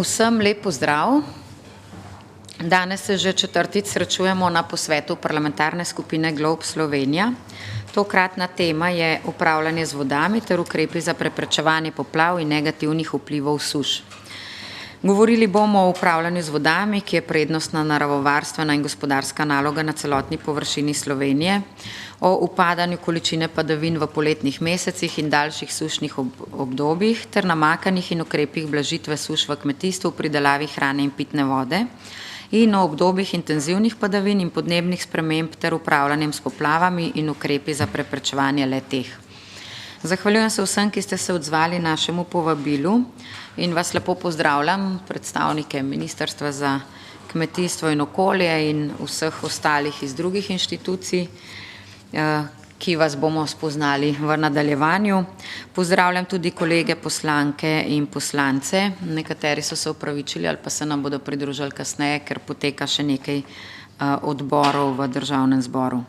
Vsem lep pozdrav. Danes se že četrtič srečujemo na posvetu parlamentarne skupine Globe Slovenija. Tokratna tema je upravljanje z vodami ter ukrepi za preprečevanje poplav in negativnih vplivov suš. Govorili bomo o upravljanju z vodami, ki je prednostna naravovarstvena in gospodarska naloga na celotni površini Slovenije, o upadanju količine padavin v poletnih mesecih in daljših sušnih obdobjih ter namakanjih in ukrepih blažitve suš v kmetijstvu, pridelavi hrane in pitne vode in o obdobjih intenzivnih padavin in podnebnih sprememb ter upravljanjem s poplavami in ukrepi za preprečevanje le-teh. Zahvaljujem se vsem, ki ste se odzvali našemu povabilu in vas lepo pozdravljam, predstavnike Ministrstva za kmetijstvo in okolje in vseh ostalih iz drugih inštitucij, ki vas bomo spoznali v nadaljevanju. Pozdravljam tudi kolege poslanke in poslance. Nekateri so se opravičili ali pa se nam bodo pridružili kasneje, ker poteka še nekaj odborov v Državnem zboru.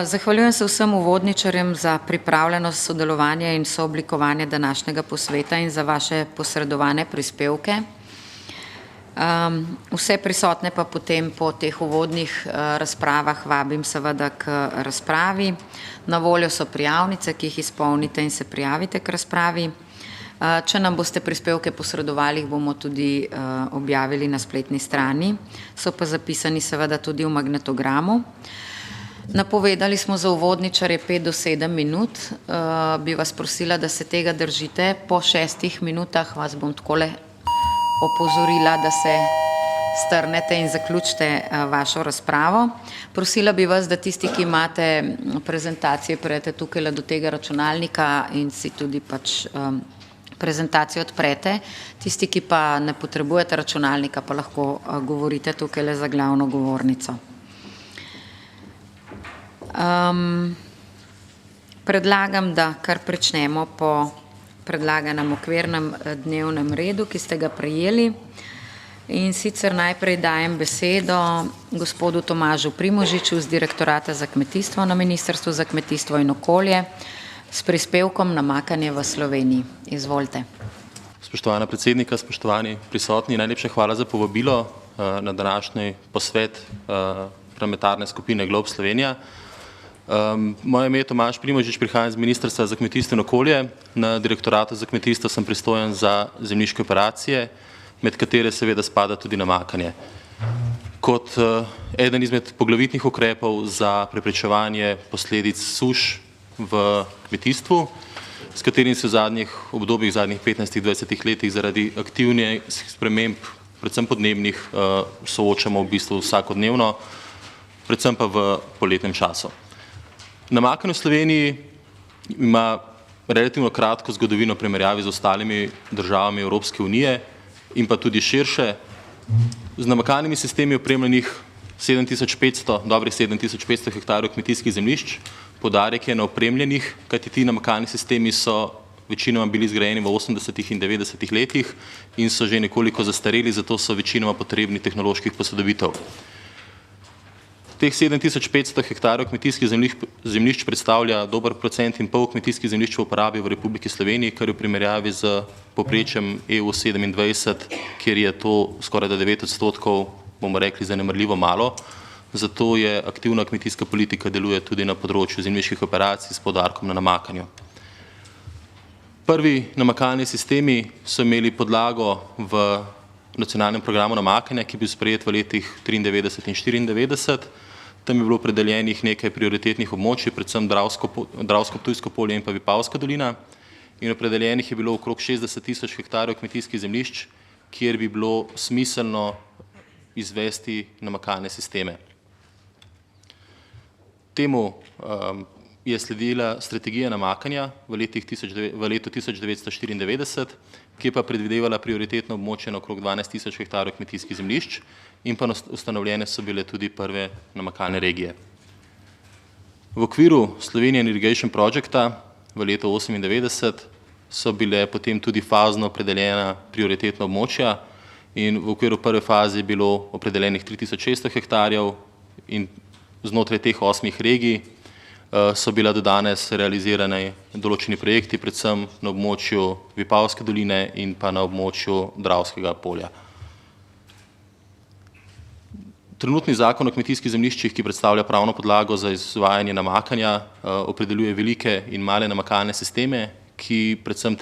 Zahvaljujem se vsem uvodničarjem za pripravljenost sodelovanja in sooblikovanje današnjega posveta in za vaše posredovane prispevke. Vse prisotne pa potem po teh uvodnih razpravah vabim seveda k razpravi. Na voljo so prijavnice, ki jih izpolnite in se prijavite k razpravi. Če nam boste prispevke posredovali, jih bomo tudi objavili na spletni strani. So pa zapisani seveda tudi v magnetogramu. Napovedali smo za uvodničarje 5 do 7 minut. Bi vas prosila, da se tega držite. Po 6 minutah vas bom takole opozorila, da se strnete in zaključite vašo razpravo. Prosila bi vas, da tisti, ki imate prezentacije, prijete tukaj do tega računalnika in si tudi pač prezentacijo odprete. Tisti, ki pa ne potrebujete računalnika, pa lahko govorite tukaj za glavno govornico. Predlagam, da kar pričnemo po predlaganem okvirnem dnevnem redu, ki ste ga prejeli. In sicer najprej dajem besedo gospodu Tomažu Primožiču z Direktorata za kmetijstvo na Ministrstvu za kmetijstvo in okolje s prispevkom Namakanje v Sloveniji. Izvolite. Spoštovana predsednika, spoštovani prisotni, najlepša hvala za povabilo na današnji posvet parlamentarne skupine Globe Slovenija. Moje ime je Tomaž Primožič, prihajam z Ministrstva za kmetijstvo in okolje. Na Direktoratu za kmetijstvo sem pristojen za zemljiške operacije, med katere seveda spada tudi namakanje. Kot eden izmed poglavitnih ukrepov za preprečevanje posledic suš v kmetijstvu, s katerim se v zadnjih obdobjih, zadnjih 15-20 letih zaradi aktivnih sprememb, predvsem podnebnih, soočamo v bistvu vsakodnevno, predvsem pa v poletnem času. Namakanje v Sloveniji ima relativno kratko zgodovino v primerjavi z ostalimi državami Evropske unije in pa tudi širše. Z namakalnimi sistemi opremljenih 7500, dobrih 7500 hektarjev kmetijskih zemljišč. Poudarek je na opremljenih, kajti ti namakalni sistemi so večinoma bili zgrajeni v 80. in 90. letih in so že nekoliko zastareli, zato so večinoma potrebni tehnoloških posodobitev. Teh 7500 hektarjev kmetijskih zemljišč predstavlja dober 1,5% kmetijskih zemljišč v uporabi v Republiki Sloveniji, kar je v primerjavi z povprečjem EU 27, kjer je to skoraj 9%, bomo rekli, zanemarljivo malo. Zato je aktivna kmetijska politika deluje tudi na področju zemljiških operacij s poudarkom na namakanju. Prvi namakalni sistemi so imeli podlago v nacionalnem programu namakanja, ki je bil sprejet v letih 93 in 94. Tam je bilo opredeljenih nekaj prioritetnih območij, predvsem Dravsko-Ptujsko polje in pa Vipavska dolina. In opredeljenih je bilo okrog 60 000 hektarjev kmetijskih zemljišč, kjer bi bilo smiselno izvesti namakalne sisteme. Temu je sledila strategija namakanja v letu 1994, ki je pa predvidevala prioritetno območje na okrog 12 000 hektarjev kmetijskih zemljišč in pa ustanovljene so bile tudi prve namakalne regije. V okviru Slovenian Irrigation Projecta v letu 1998 so bile potem tudi fazno opredeljena prioritetna območja in v okviru prve faze je bilo opredeljenih 3600 hektarjev in znotraj teh 8 regij so bila do danes realizirane določeni projekti, predvsem na območju Vipavske doline in pa na območju Dravskega polja. Trenutni zakon o kmetijskih zemljiščih, ki predstavlja pravno podlago za izvajanje namakanja, opredeljuje velike in male namakalne sisteme, ki predvsem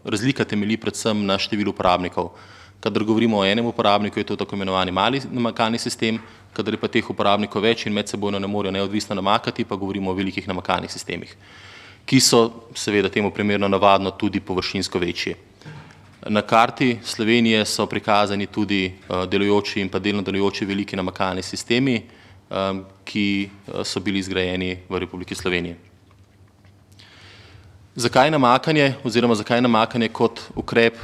razlika temelji predvsem na številu uporabnikov. Kadar govorimo o enem uporabniku, je to tako imenovani mali namakalni sistem, kadar je pa teh uporabnikov več in medsebojno ne morejo neodvisno namakati, pa govorimo o velikih namakalnih sistemih, ki so seveda temu primerno navadno tudi površinsko večji. Na karti Slovenije so prikazani tudi delujoči in pa delno delujoči veliki namakalni sistemi, ki so bili zgrajeni v Republiki Sloveniji. Zakaj namakanje oziroma zakaj namakanje kot ukrep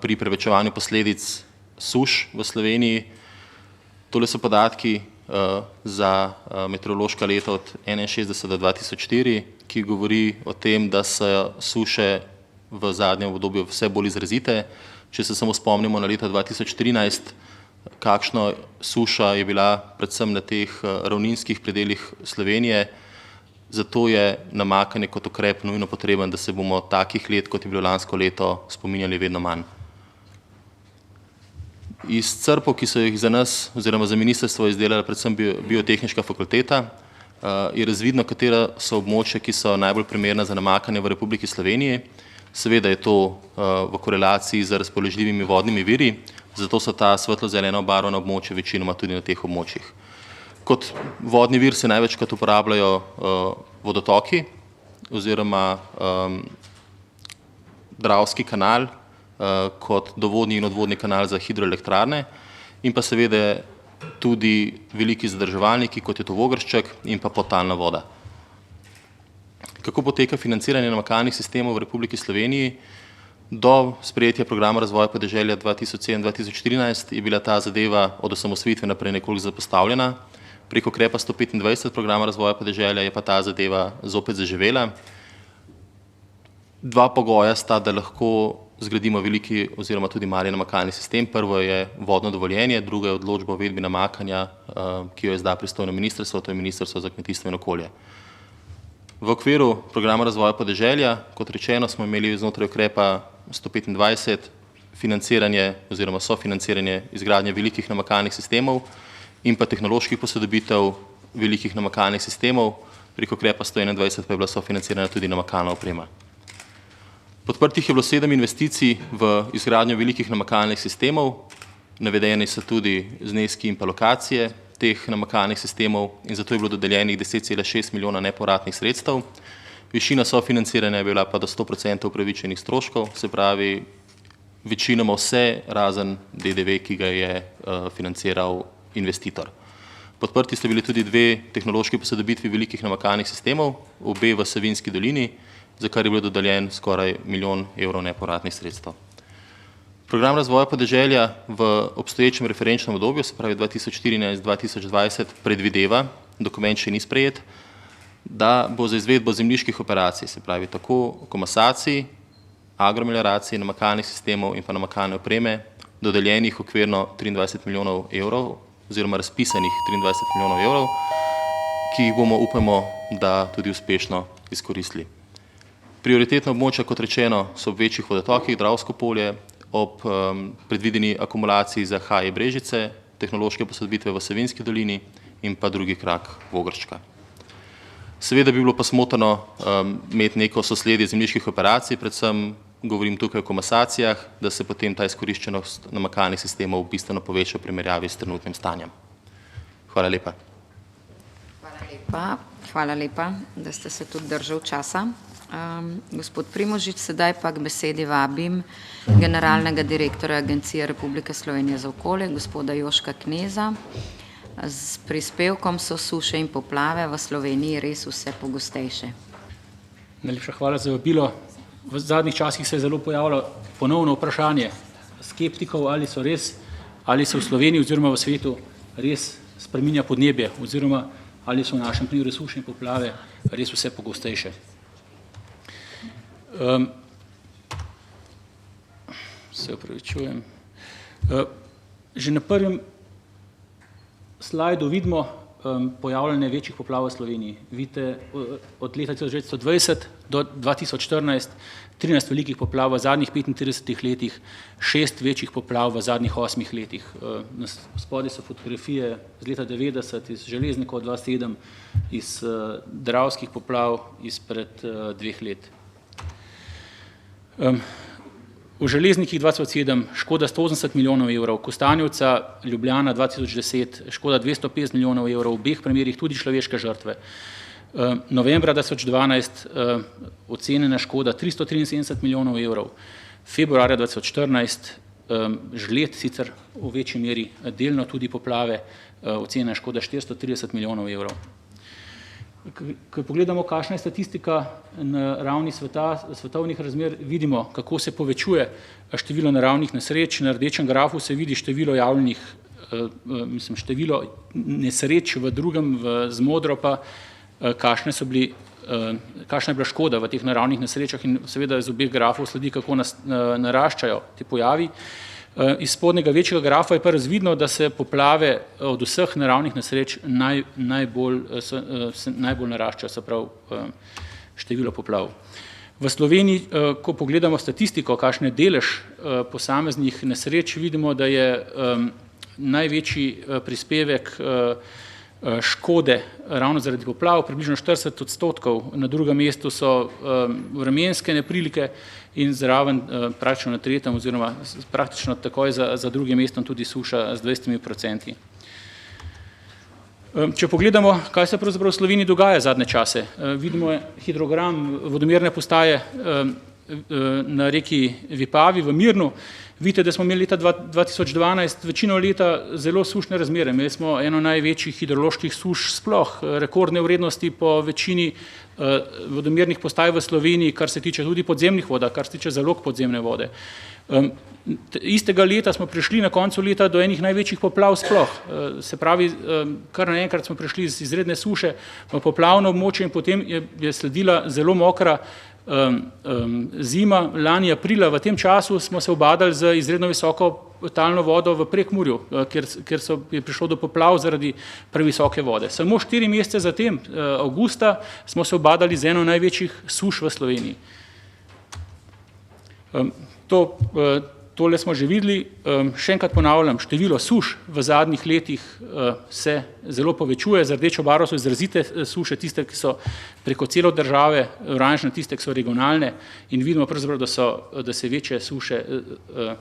pri preprečevanju posledic suš v Sloveniji? Tole so podatki za meteorološka leta od 1961 do 2004, ki govori o tem, da so suše v zadnjem obdobju vse bolj izrazite. Če se samo spomnimo na leto 2013, kakšna suša je bila predvsem na teh ravninskih predelih Slovenije, zato je namakanje kot ukrep nujno potreben, da se bomo takih let, kot je bilo lansko leto, spominjali vedno manj. Iz crpov, ki so jih za nas oziroma za ministrstvo izdelala predvsem Biotehniška fakulteta, je razvidno, katera so območja, ki so najbolj primerna za namakanje v Republiki Sloveniji. Seveda je to v korelaciji z razpoložljivimi vodnimi viri, zato so ta svetlo-zeleno obarvana območja večinoma tudi na teh območjih. Kot vodni vir se največkrat uporabljajo vodotoki oziroma Dravski kanal kot dovodni in odvodni kanal za hidroelektrarne in pa seveda tudi veliki zadrževalniki, kot je to Vogršček in pa podtalna voda. Kako poteka financiranje namakalnih sistemov v Republiki Sloveniji? Do sprejetja programa razvoja podeželja 2007-2014 je bila ta zadeva od osamosvojitve naprej nekoliko zapostavljena. Preko ukrepa 125 programa razvoja podeželja je pa ta zadeva zopet zaživela. Dva pogoja sta, da lahko zgradimo veliki oziroma tudi mali namakalni sistem. Prvo je vodno dovoljenje, drugo je odločba o uvedbi namakanja, ki jo izda pristojno ministrstvo, to je Ministrstvo za kmetijstvo in okolje. V okviru programa razvoja podeželja, kot rečeno, smo imeli znotraj ukrepa 125 financiranje oziroma sofinanciranje izgradnje velikih namakalnih sistemov in pa tehnoloških posodobitev velikih namakalnih sistemov, preko ukrepa 121 pa je bila sofinancirana tudi namakalna oprema. Podprtih je bilo 7 investicij v izgradnjo velikih namakalnih sistemov, navedeni so tudi zneski in pa lokacije teh namakalnih sistemov in zato je bilo dodeljenih 10,6 milijona nepovratnih sredstev. Višina sofinanciranja je bila pa do 100% upravičenih stroškov, se pravi večinoma vse razen DDV, ki ga je financiral investitor. Podprti sta bili tudi 2 tehnološki posodobitvi velikih namakalnih sistemov, obe v Savinjski dolini, za kar je bilo dodeljen skoraj 1 milijon evrov nepovratnih sredstev. Program razvoja podeželja v obstoječem referenčnem obdobju, se pravi 2014-2020, predvideva, dokument še ni sprejet, da bo za izvedbo zemljiških operacij, se pravi tako komasacij, agromelioracije, namakalnih sistemov in pa namakalne opreme, dodeljenih okvirno 23 milijonov evrov oziroma razpisanih 23 milijonov evrov, ki jih bomo, upamo, da tudi uspešno izkoristili. Prioritetna območja, kot rečeno, so v večjih vodotokih, Dravsko polje, ob predvideni akumulaciji za HE Brežice, tehnološke posodobitve v Savinjski dolini in pa drugi krak Vogrščka. Seveda bi bilo pa smotrno imeti neko sosledje zemljiških operacij, predvsem govorim tukaj o komasacijah, da se potem ta izkoriščenost namakalnih sistemov bistveno poveča v primerjavi s trenutnim stanjem. Hvala lepa. Hvala lepa, da ste se tudi držali časa. Gospod Primožič, sedaj pa k besedi vabim generalnega direktorja Agencije Republike Slovenije za okolje, gospoda Joška Kneza. S prispevkom So suše in poplave v Sloveniji res vse pogostejše. Najlepša hvala za vabilo. V zadnjih časih se je zelo pojavilo ponovno vprašanje skeptikov, ali se v Sloveniji oziroma v svetu res spreminja podnebje oziroma ali so v našem primeru suše in poplave res vse pogostejše. Se opravičujem. Že na prvem slajdu vidimo pojavljanje večjih poplav v Sloveniji. Vidite, od leta 1920 do 2014 13 velikih poplav v zadnjih 35 letih, 6 večjih poplav v zadnjih 8 letih. Spodaj so fotografije z leta 90, iz Železnikov 2007, iz dravskih poplav izpred 2 let. V Železnikih 2007 škoda 180 milijonov evrov, Kostanjevca, Ljubljana 2010 škoda 250 milijonov evrov, v obeh primerih tudi človeške žrtve. Novembra 2012 ocenjena škoda 373 milijonov evrov, februarja 2014 žled, sicer v večji meri delno tudi poplave, ocenjena škoda 430 milijonov evrov. Ko pogledamo, kakšna je statistika na ravni svetovnih razmer, vidimo, kako se povečuje število naravnih nesreč. Na rdečem grafu se vidi število javljenih, število nesreč v drugem, z modro pa, kakšna je bila škoda v teh naravnih nesrečah in seveda iz obeh grafov sledi, kako naraščajo te pojavi. Iz spodnjega večjega grafa je pa razvidno, da se poplave od vseh naravnih nesreč najbolj naraščajo, se pravi število poplav. V Sloveniji, ko pogledamo statistiko, kakšen je delež posameznih nesreč, vidimo, da je največji prispevek škode ravno zaradi poplav, približno 40%, na drugem mestu so vremenske neprilike in zraven praktično na tretjem oziroma praktično takoj za drugim mestom tudi suša z 20%. Če pogledamo, kaj se pravzaprav v Sloveniji dogaja zadnje čase, vidimo hidrogram vodomerne postaje na reki Vipavi v Mirnu. Vidite, da smo imeli leta 2012 večino leta zelo sušne razmere. Imeli smo eno največjih hidroloških suš sploh, rekordne vrednosti po večini vodomernih postaj v Sloveniji, kar se tiče tudi podzemnih voda, kar se tiče zalog podzemne vode. Istega leta smo prišli na koncu leta do enih največjih poplav sploh. Se pravi, kar naenkrat smo prišli iz izredne suše v poplavno območje in potem je sledila zelo mokra zima. Lani aprila v tem času smo se ubadali z izredno visoko talno vodo v Prekmurju, kjer je prišlo do poplav zaradi previsoke vode. Samo 4 mesece zatem, avgusta, smo se ubadali z eno največjih suš v Sloveniji. Tole smo že videli, še enkrat ponavljam, število suš v zadnjih letih se zelo povečuje, z rdečo barvo so izrazite suše, tiste, ki so preko celo države, oranžne tiste, ki so regionalne in vidimo pravzaprav, da se večje suše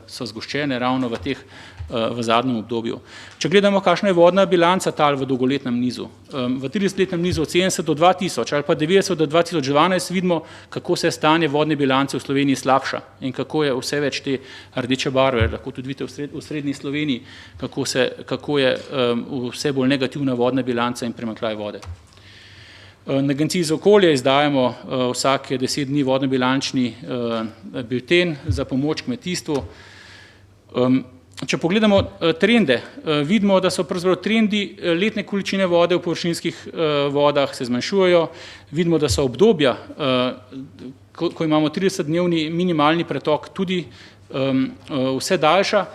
so zgoščene ravno v zadnjem obdobju. Če gledamo, kakšna je vodna bilanca tal v dolgoletnem nizu, v 30-letnem nizu od 70 do 2000 ali pa 90 do 2012 vidimo, kako se stanje vodne bilance v Sloveniji slabša in kako je vse več te rdeče barve, lahko tudi vidite v srednji Sloveniji, kako je vse bolj negativna vodna bilanca in primanjkljaj vode. Na Agenciji za okolje izdajamo vsake 10 dni vodno-bilančni bilten za pomoč kmetijstvu. Če pogledamo trende, vidimo, da so pravzaprav trendi letne količine vode v površinskih vodah se zmanjšujejo, vidimo, da so obdobja, ko imamo 30-dnevni minimalni pretok, tudi vse daljša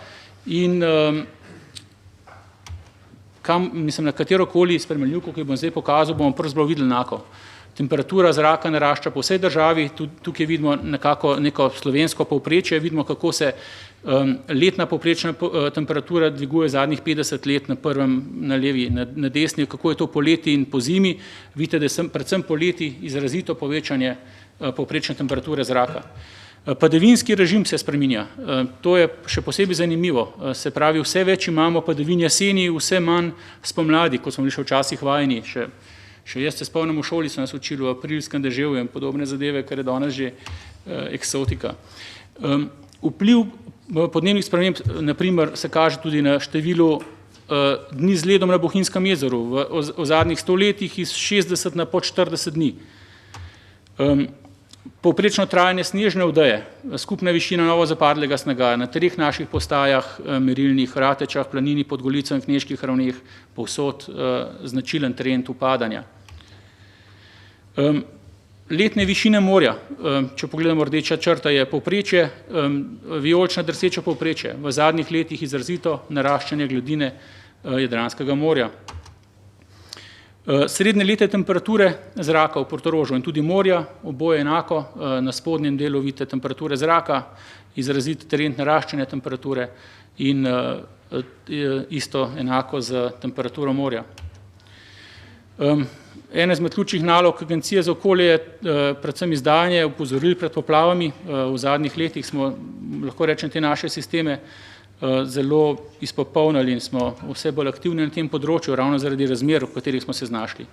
in na katerokoli spremljivko, ki bom zdaj pokazal, bomo pravzaprav videli enako. Temperatura zraka narašča po vsej državi, tukaj vidimo nekako neko slovensko povprečje, vidimo, kako se letna povprečna temperatura dviguje zadnjih 50 let na prvem, na levi, na desni, kako je to poleti in po zimi. Vidite, da je predvsem poleti izrazito povečanje povprečne temperature zraka. Padavinski režim se spreminja, to je še posebej zanimivo, se pravi, vse več imamo padavin jeseni, vse manj spomladi, kot smo bili še včasih vajeni, še jaz se spomnim v šoli, so nas učili v aprilskem deževju in podobne zadeve, kar je danes že eksotika. Vpliv podnebnih sprememb, na primer, se kaže tudi na številu dni z ledom na Bohinjskem jezeru, v zadnjih 100 letih iz 60 na pod 40 dni. Povprečno trajanje snežne odeje, skupna višina novo zapadlega snega na 3 naših postajah merilnih, Ratečah, Planini, pod Golico in Knežkih ravneh, povsod značilen trend upadanja. Letne višine morja, če pogledamo, rdeča črta je povprečje, vijolična drseča povprečje, v zadnjih letih izrazito naraščanje gladine Jadranskega morja. Srednje letne temperature zraka v Portorožu in tudi morja, oboje enako, na spodnjem delu vidite temperature zraka, izrazit trend naraščanja temperature in isto enako z temperaturo morja. Ena izmed ključnih nalog Agencije za okolje je predvsem izdajanje opozoril pred poplavami. V zadnjih letih smo, lahko rečem, te naše sisteme zelo izpopolnili in smo vse bolj aktivni na tem področju, ravno zaradi razmer, v katerih smo se znašli.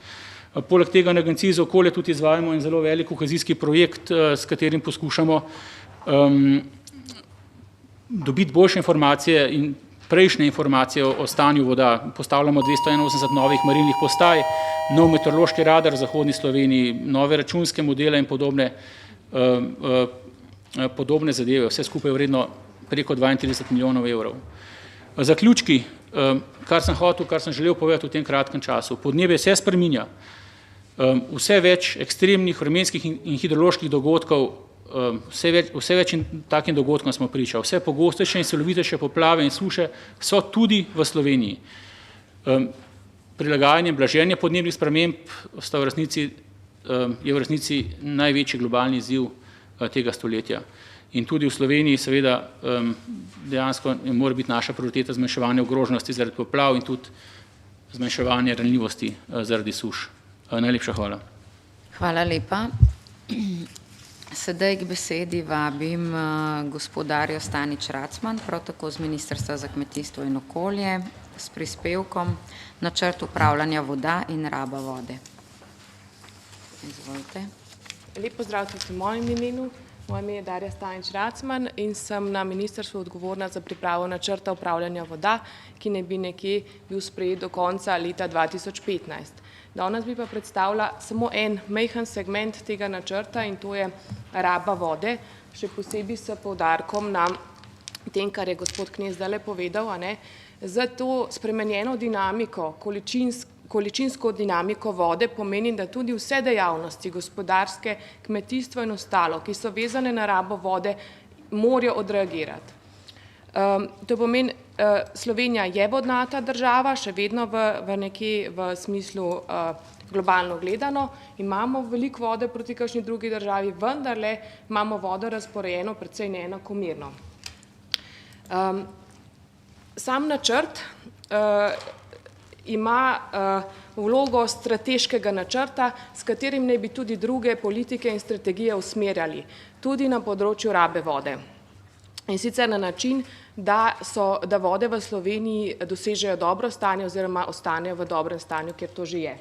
Poleg tega na Agenciji za okolje tudi izvajamo en zelo velik kohezijski projekt, s katerim poskušamo dobiti boljše informacije in prejšnje informacije o stanju voda. Postavljamo 281 novih merilnih postaj, nov meteorološki radar v zahodni Sloveniji, nove računske modele in podobne zadeve, vse skupaj vredno preko 32 milijonov evrov. Zaključki, kar sem želel povedati v tem kratkem času. Podnebje se spreminja, vse več ekstremnih vremenskih in hidroloških dogodkov, vse več takim dogodkom smo priča. Vse pogostejše in celovitejše poplave in suše so tudi v Sloveniji. Prilagajanje, blaženje podnebnih sprememb je v resnici največji globalni izziv tega stoletja. In tudi v Sloveniji seveda dejansko mora biti naša prioriteta zmanjševanje ogroženosti zaradi poplav in tudi zmanjševanje ranljivosti zaradi suš. Najlepša hvala. Hvala lepa. Sedaj k besedi vabim gospodarjo Stanič Racman, prav tako z Ministrstva za kmetijstvo in okolje, s prispevkom načrt upravljanja voda in raba vode. Izvolite. Lep pozdrav tudi v mojem imenu. Moje ime je Darja Stanič Racman in sem na ministrstvu odgovorna za pripravo načrta upravljanja voda, ki naj bi nekje bil sprejet do konca leta 2015. Danes bi pa predstavila samo en majhen segment tega načrta in to je raba vode, še posebej s poudarkom na tem, kar je gospod Knez zdajle povedal, za to spremenjeno dinamiko, količinsko dinamiko vode pomeni, da tudi vse dejavnosti, gospodarske, kmetijstvo in ostalo, ki so vezane na rabo vode, morajo odreagirati. To pomeni, Slovenija je vodnata država, še vedno v smislu globalno gledano, imamo veliko vode proti kakšni drugi državi, vendarle imamo vodo razporejeno precej neenakomerno. Sam načrt ima vlogo strateškega načrta, s katerim naj bi tudi druge politike in strategije usmerjali, tudi na področju rabe vode. In sicer na način, da vode v Sloveniji dosežejo dobro stanje oziroma ostanejo v dobrem stanju, kjer to že je.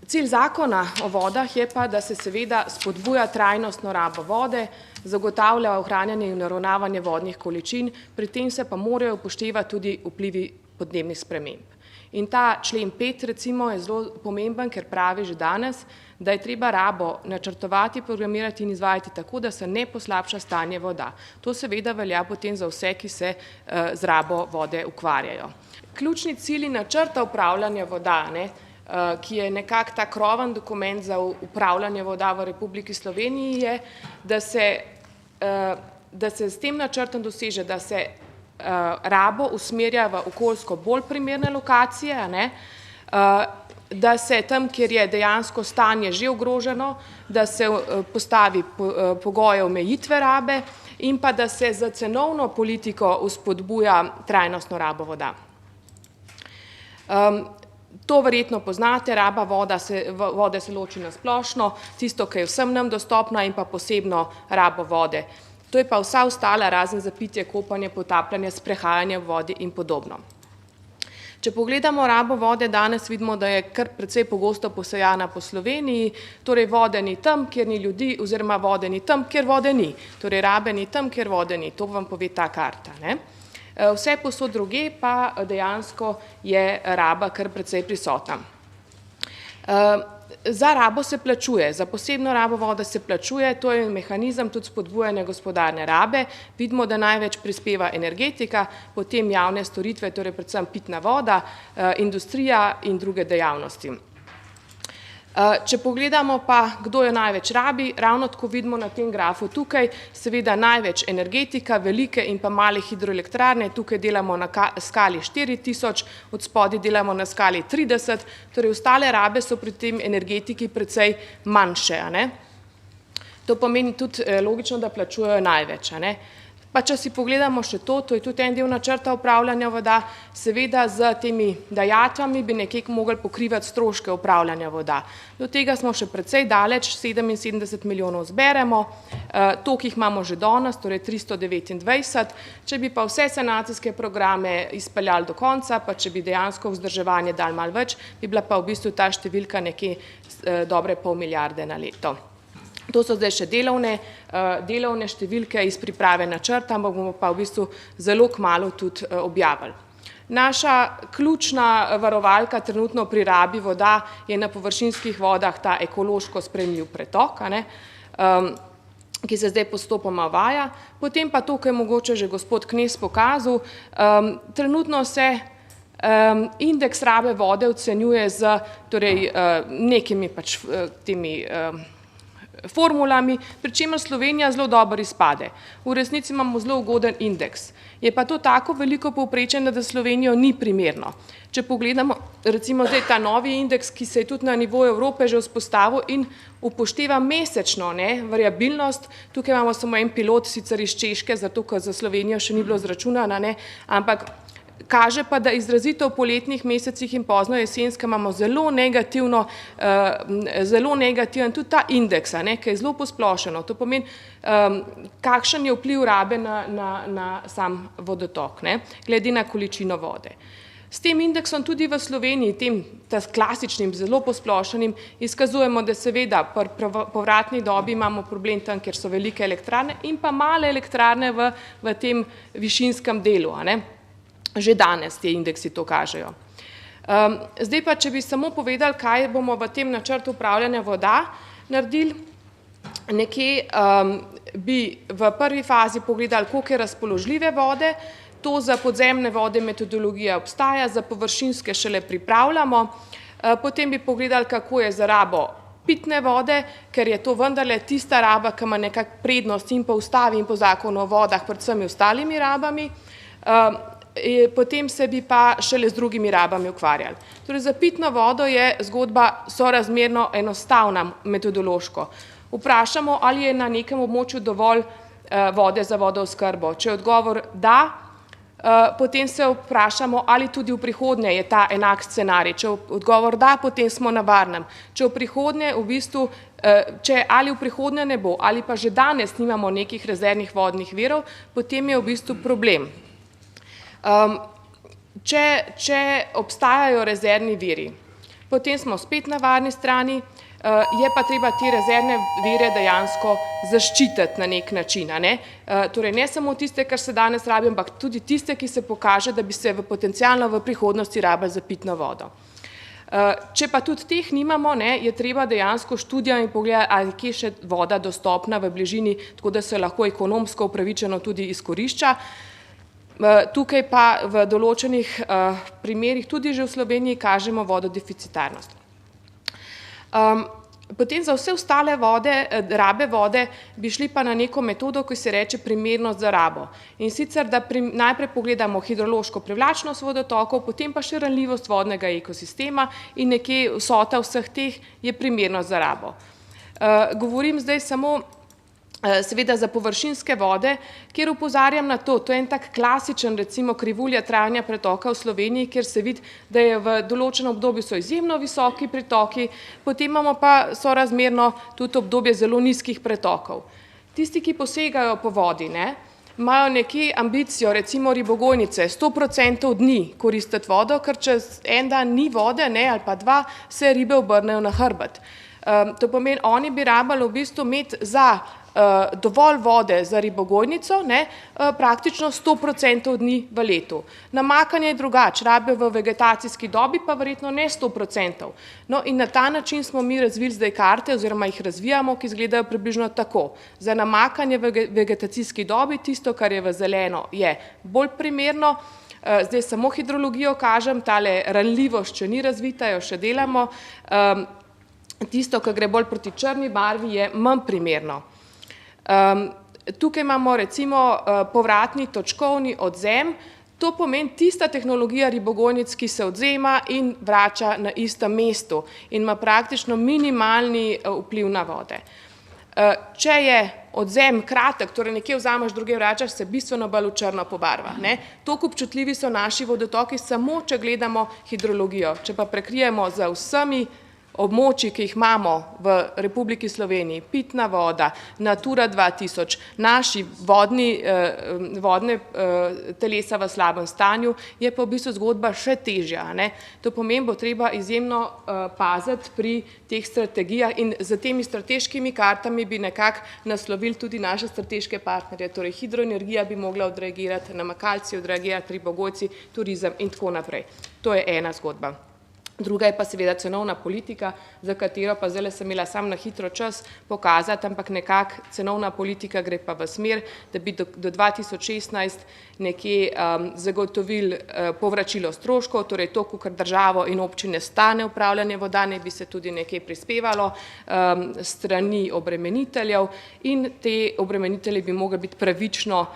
Cilj zakona o vodah je pa, da se seveda spodbuja trajnostno rabo vode, zagotavlja ohranjanje in naravnavanje vodnih količin, pri tem se pa morajo upoštevati tudi vplivi podnebnih sprememb. In ta člen 5 recimo je zelo pomemben, ker pravi že danes, da je treba rabo načrtovati, programirati in izvajati tako, da se ne poslabša stanje voda. To seveda velja potem za vse, ki se z rabo vode ukvarjajo. Ključni cilji načrta upravljanja voda, ki je nekako ta kroven dokument za upravljanje voda v Republiki Sloveniji, je, da se s tem načrtom doseže, da se rabo usmerja v okoljsko bolj primerne lokacije, da se tam, kjer je dejansko stanje že ogroženo, da se postavi pogoje omejitve rabe in pa da se za cenovno politiko vzpodbuja trajnostno rabo voda. To verjetno poznate, raba vode se loči na splošno, tisto, ki je vsem nam dostopna in pa posebno rabo vode. To je pa vsa ostala, razen za pitje, kopanje, potapljanje, sprehajanje v vodi in podobno. Če pogledamo rabo vode, danes vidimo, da je kar precej pogosto posejana po Sloveniji, torej vode ni tam, kjer ni ljudi, oziroma vode ni tam, kjer vode ni. Torej rabe ni tam, kjer vode ni. To vam pove ta karta. Vse povsod druge pa dejansko je raba kar precej prisotna. Za rabo se plačuje, za posebno rabo vode se plačuje, to je mehanizem tudi spodbujanja gospodarne rabe. Vidimo, da največ prispeva energetika, potem javne storitve, torej predvsem pitna voda, industrija in druge dejavnosti. Če pogledamo pa, kdo jo največ rabi, ravno tako vidimo na tem grafu tukaj, seveda največ energetika, velike in pa male hidroelektrarne, tukaj delamo na skali 4000, od spodaj delamo na skali 30, torej ostale rabe so pri tem energetiki precej manjše. A ne? To pomeni tudi logično, da plačujejo največ. A ne? Pa če si pogledamo še to je tudi en del načrta upravljanja voda, seveda z temi dajatvami bi nekje mogli pokrivati stroške upravljanja voda. Do tega smo še precej daleč, 77 milijonov zberemo, toliko jih imamo že danes, torej 329, če bi pa vse sanacijske programe izpeljali do konca, pa če bi dejansko vzdrževanje dali malo več, bi bila pa v bistvu ta številka nekje dobre pol milijarde na leto. To so zdaj še delovne številke iz priprave načrta, ampak bomo pa v bistvu zelo kmalu tudi objavili. Naša ključna varovalka trenutno pri rabi voda je na površinskih vodah ta ekološko sprejemljiv pretok, ki se zdaj postopoma uvaja. Potem pa to, kar je mogoče že gospod Knez pokazal, trenutno se indeks rabe vode ocenjuje z nekimi pač temi formulami, pri čemer Slovenija zelo dobro izpade. V resnici imamo zelo ugoden indeks. Je pa to tako veliko povprečje, da Slovenijo ni primerno. Če pogledamo recimo zdaj ta novi indeks, ki se je tudi na nivoju Evrope že vzpostavil in upošteva mesečno variabilnost, tukaj imamo samo en pilot, sicer iz Češke, zato ker za Slovenijo še ni bilo zračunano, ampak kaže pa, da izrazito v poletnih mesecih in pozno jesenska imamo zelo negativen tudi ta indeks, ki je zelo posplošeno. To pomeni, kakšen je vpliv rabe na sam vodotok, glede na količino vode. S tem indeksom tudi v Sloveniji, tem klasičnim, zelo posplošenim, izkazujemo, da seveda pri povratni dobi imamo problem tam, kjer so velike elektrarne in pa male elektrarne v tem višinskem delu. Že danes ti indeksi to kažejo. Zdaj pa, če bi samo povedali, kaj bomo v tem načrtu upravljanja voda naredili, nekje bi v prvi fazi pogledali, koliko je razpoložljive vode, to za podzemne vode metodologija obstaja, za površinske šele pripravljamo, potem bi pogledali, kako je za rabo pitne vode, ker je to vendarle tista raba, ki ima nekak prednost in po ustavi in po zakonu o vodah pred vsemi ostalimi rabami, potem se bi pa šele z drugimi rabami ukvarjali. Torej za pitno vodo je zgodba sorazmerno enostavna metodološko. Vprašamo, ali je na nekem območju dovolj vode za vodooskrbo. Če je odgovor da, potem se vprašamo, ali tudi v prihodnje je ta enak scenarij. Če je odgovor da, potem smo na varnem. Če v prihodnje v bistvu, ali v prihodnje ne bo, ali pa že danes nimamo nekih rezervnih vodnih virov, potem je v bistvu problem. Če obstajajo rezervni viri, potem smo spet na varni strani, je pa treba te rezervne vire dejansko zaščititi na nek način. Torej ne samo tiste, kar se danes rabi, ampak tudi tiste, ki se pokaže, da bi se potencialno v prihodnosti rabili za pitno vodo. Če pa tudi teh nimamo, je treba dejansko študijami pogledati, ali je kje še voda dostopna v bližini, tako da se lahko ekonomsko upravičeno tudi izkorišča. Tukaj pa v določenih primerih, tudi že v Sloveniji, kažemo vododeficitarnost. Potem za vse ostale rabe vode bi šli pa na neko metodo, ki se reče primernost za rabo. In sicer, da najprej pogledamo hidrološko privlačnost vodotokov, potem pa še ranljivost vodnega ekosistema in nekje vsota vseh teh je primernost za rabo. Govorim zdaj samo seveda za površinske vode, kjer opozarjam na to, to je en tak klasičen recimo krivulja trajanja pretoka v Sloveniji, kjer se vidi, da je v določenem obdobju so izjemno visoki pretoki, potem imamo pa sorazmerno tudi obdobje zelo nizkih pretokov. Tisti, ki posegajo po vodi, imajo nekje ambicijo, recimo ribogojnice, 100% dni koristiti vodo, ker čez en dan ni vode, ali pa dva, se ribe obrnejo na hrbet. To pomeni, oni bi rabili v bistvu imeti za dovolj vode za ribogojnico, praktično 100% dni v letu. Namakanje je drugače, rabijo v vegetacijski dobi, pa verjetno ne 100%. No in na ta način smo mi razvili zdaj karte, oziroma jih razvijamo, ki izgledajo približno tako. Za namakanje v vegetacijski dobi, tisto, kar je v zeleno, je bolj primerno. Zdaj samo hidrologijo kažem, tale ranljivost, če ni razvita, jo še delamo. tisto, kar gre bolj proti črni barvi, je manj primerno. Tukaj imamo recimo povratni točkovni odvzem, to pomeni tista tehnologija ribogojnic, ki se odvzema in vrača na istem mestu in ima praktično minimalni vpliv na vode. Če je odvzem kratek, torej nekje vzameš, druge vračaš, se bistveno bolj v črno pobarva. Toliko občutljivi so naši vodotoki samo, če gledamo hidrologijo. Če pa prekrijemo za vsemi območji, ki jih imamo v Republiki Sloveniji, pitna voda, Natura 2000, naši vodne telesa v slabem stanju, je pa v bistvu zgodba še težja. To pomeni, bo treba izjemno paziti pri teh strategijah in z temi strateškimi kartami bi nekako naslovili tudi naše strateške partnerje, torej hidroenergija bi mogla odreagirati, namakalci odreagirati, ribogojci, turizem in tako naprej. To je ena zgodba. Druga je pa seveda cenovna politika, za katero pa zdaj sem imela sam na hitro čas pokazati, ampak nekako cenovna politika gre pa v smer, da bi do 2016 nekje zagotovili povračilo stroškov, torej to, kar državo in občine stane upravljanje voda, ne bi se tudi nekaj prispevalo strani obremeniteljev in te obremenitelji bi mogli biti pravično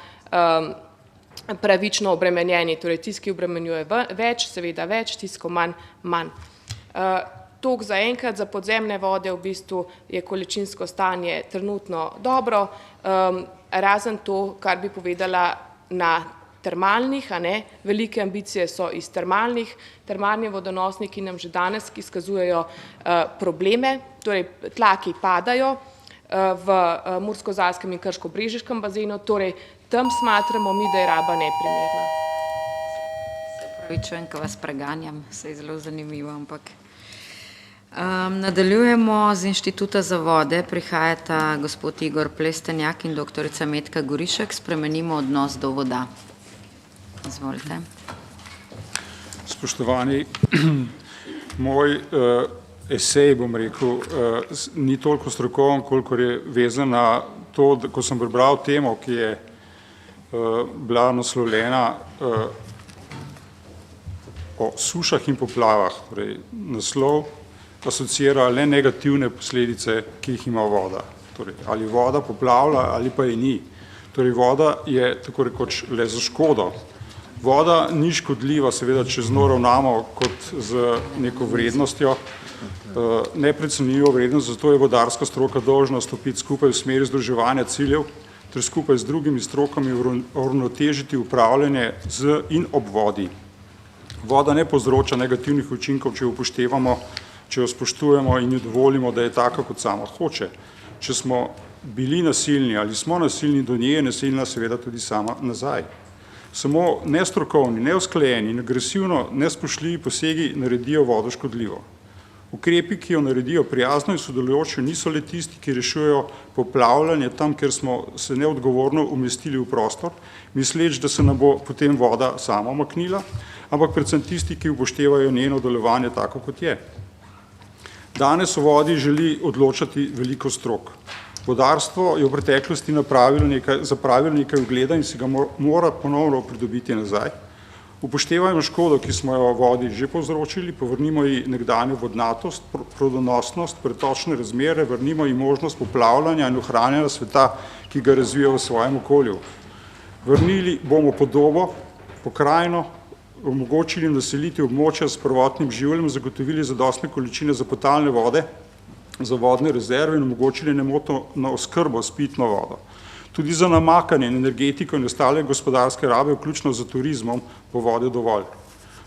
obremenjeni, torej tisti, ki obremenjuje več, seveda več, tisti, ki manj. Toliko za enkrat, za podzemne vode v bistvu je količinsko stanje trenutno dobro, razen to, kar bi povedala na termalnih, velike ambicije so iz termalni vodonosniki nam že danes izkazujejo probleme, torej tlaki padajo v Mursko-Zalskem in Krško-Brežiškem bazenu, torej tam smatramo mi, da je raba neprimerna. Se pravičujem, ko vas preganjam, se je zelo zanimivo, ampak. Nadaljujemo z Inštituta za vode, prihajata gospod Igor Plestenjak in doktorica Metka Gorišek, spremenimo odnos do voda. Izvolite. Spoštovani, moj esej, bom rekel, ni toliko strokoven, kolikor je vezan na to, ko sem prebral temo, ki je bila naslovljena o sušah in poplavah, torej naslov asocira le negativne posledice, ki jih ima voda. Torej, ali voda poplavlja ali pa je ni. Torej, voda je tako rekoč le za škodo. Voda ni škodljiva, seveda, če z njo ravnamo kot z neko vrednostjo, neprecenljivo vrednost, zato je vodarska stroka dolžna stopiti skupaj v smeri združevanja ciljev ter skupaj z drugimi strokami uravnotežiti upravljanje z in ob vodi. Voda ne povzroča negativnih učinkov, če jo upoštevamo, če jo spoštujemo in jo dovolimo, da je taka, kot sama hoče. Če smo bili nasilni ali smo nasilni do nje, je nasilna seveda tudi sama nazaj. Samo nestrokovni, neusklajeni in agresivno nespoštljivi posegi naredijo vodo škodljivo. Ukrepi, ki jo naredijo prijazno in sodelujoče, niso le tisti, ki rešujejo poplavljanje tam, kjer smo se neodgovorno umestili v prostor, misleč, da se nam bo potem voda sama umaknila, ampak predvsem tisti, ki upoštevajo njeno delovanje tako, kot je. Danes o vodi želi odločati veliko strok. Vodarstvo je v preteklosti zapravilo nekaj ugleda in si ga mora ponovno pridobiti nazaj. Upoštevajmo škodo, ki smo jo vodi že povzročili, povrnimo ji nekdanjo vodnatost, plodonosnost, pretočne razmere, vrnimo ji možnost poplavljanja in ohranjanja sveta, ki ga razvija v svojem okolju. Vrnili bomo podobo, pokrajino, omogočili naseliti območja s prvotnim življenjem, zagotovili zadostne količine za potalne vode, za vodne rezerve in omogočili nemotno oskrbo s pitno vodo. Tudi za namakanje in energetiko in ostale gospodarske rabe, vključno za turizmom, bo vode dovolj.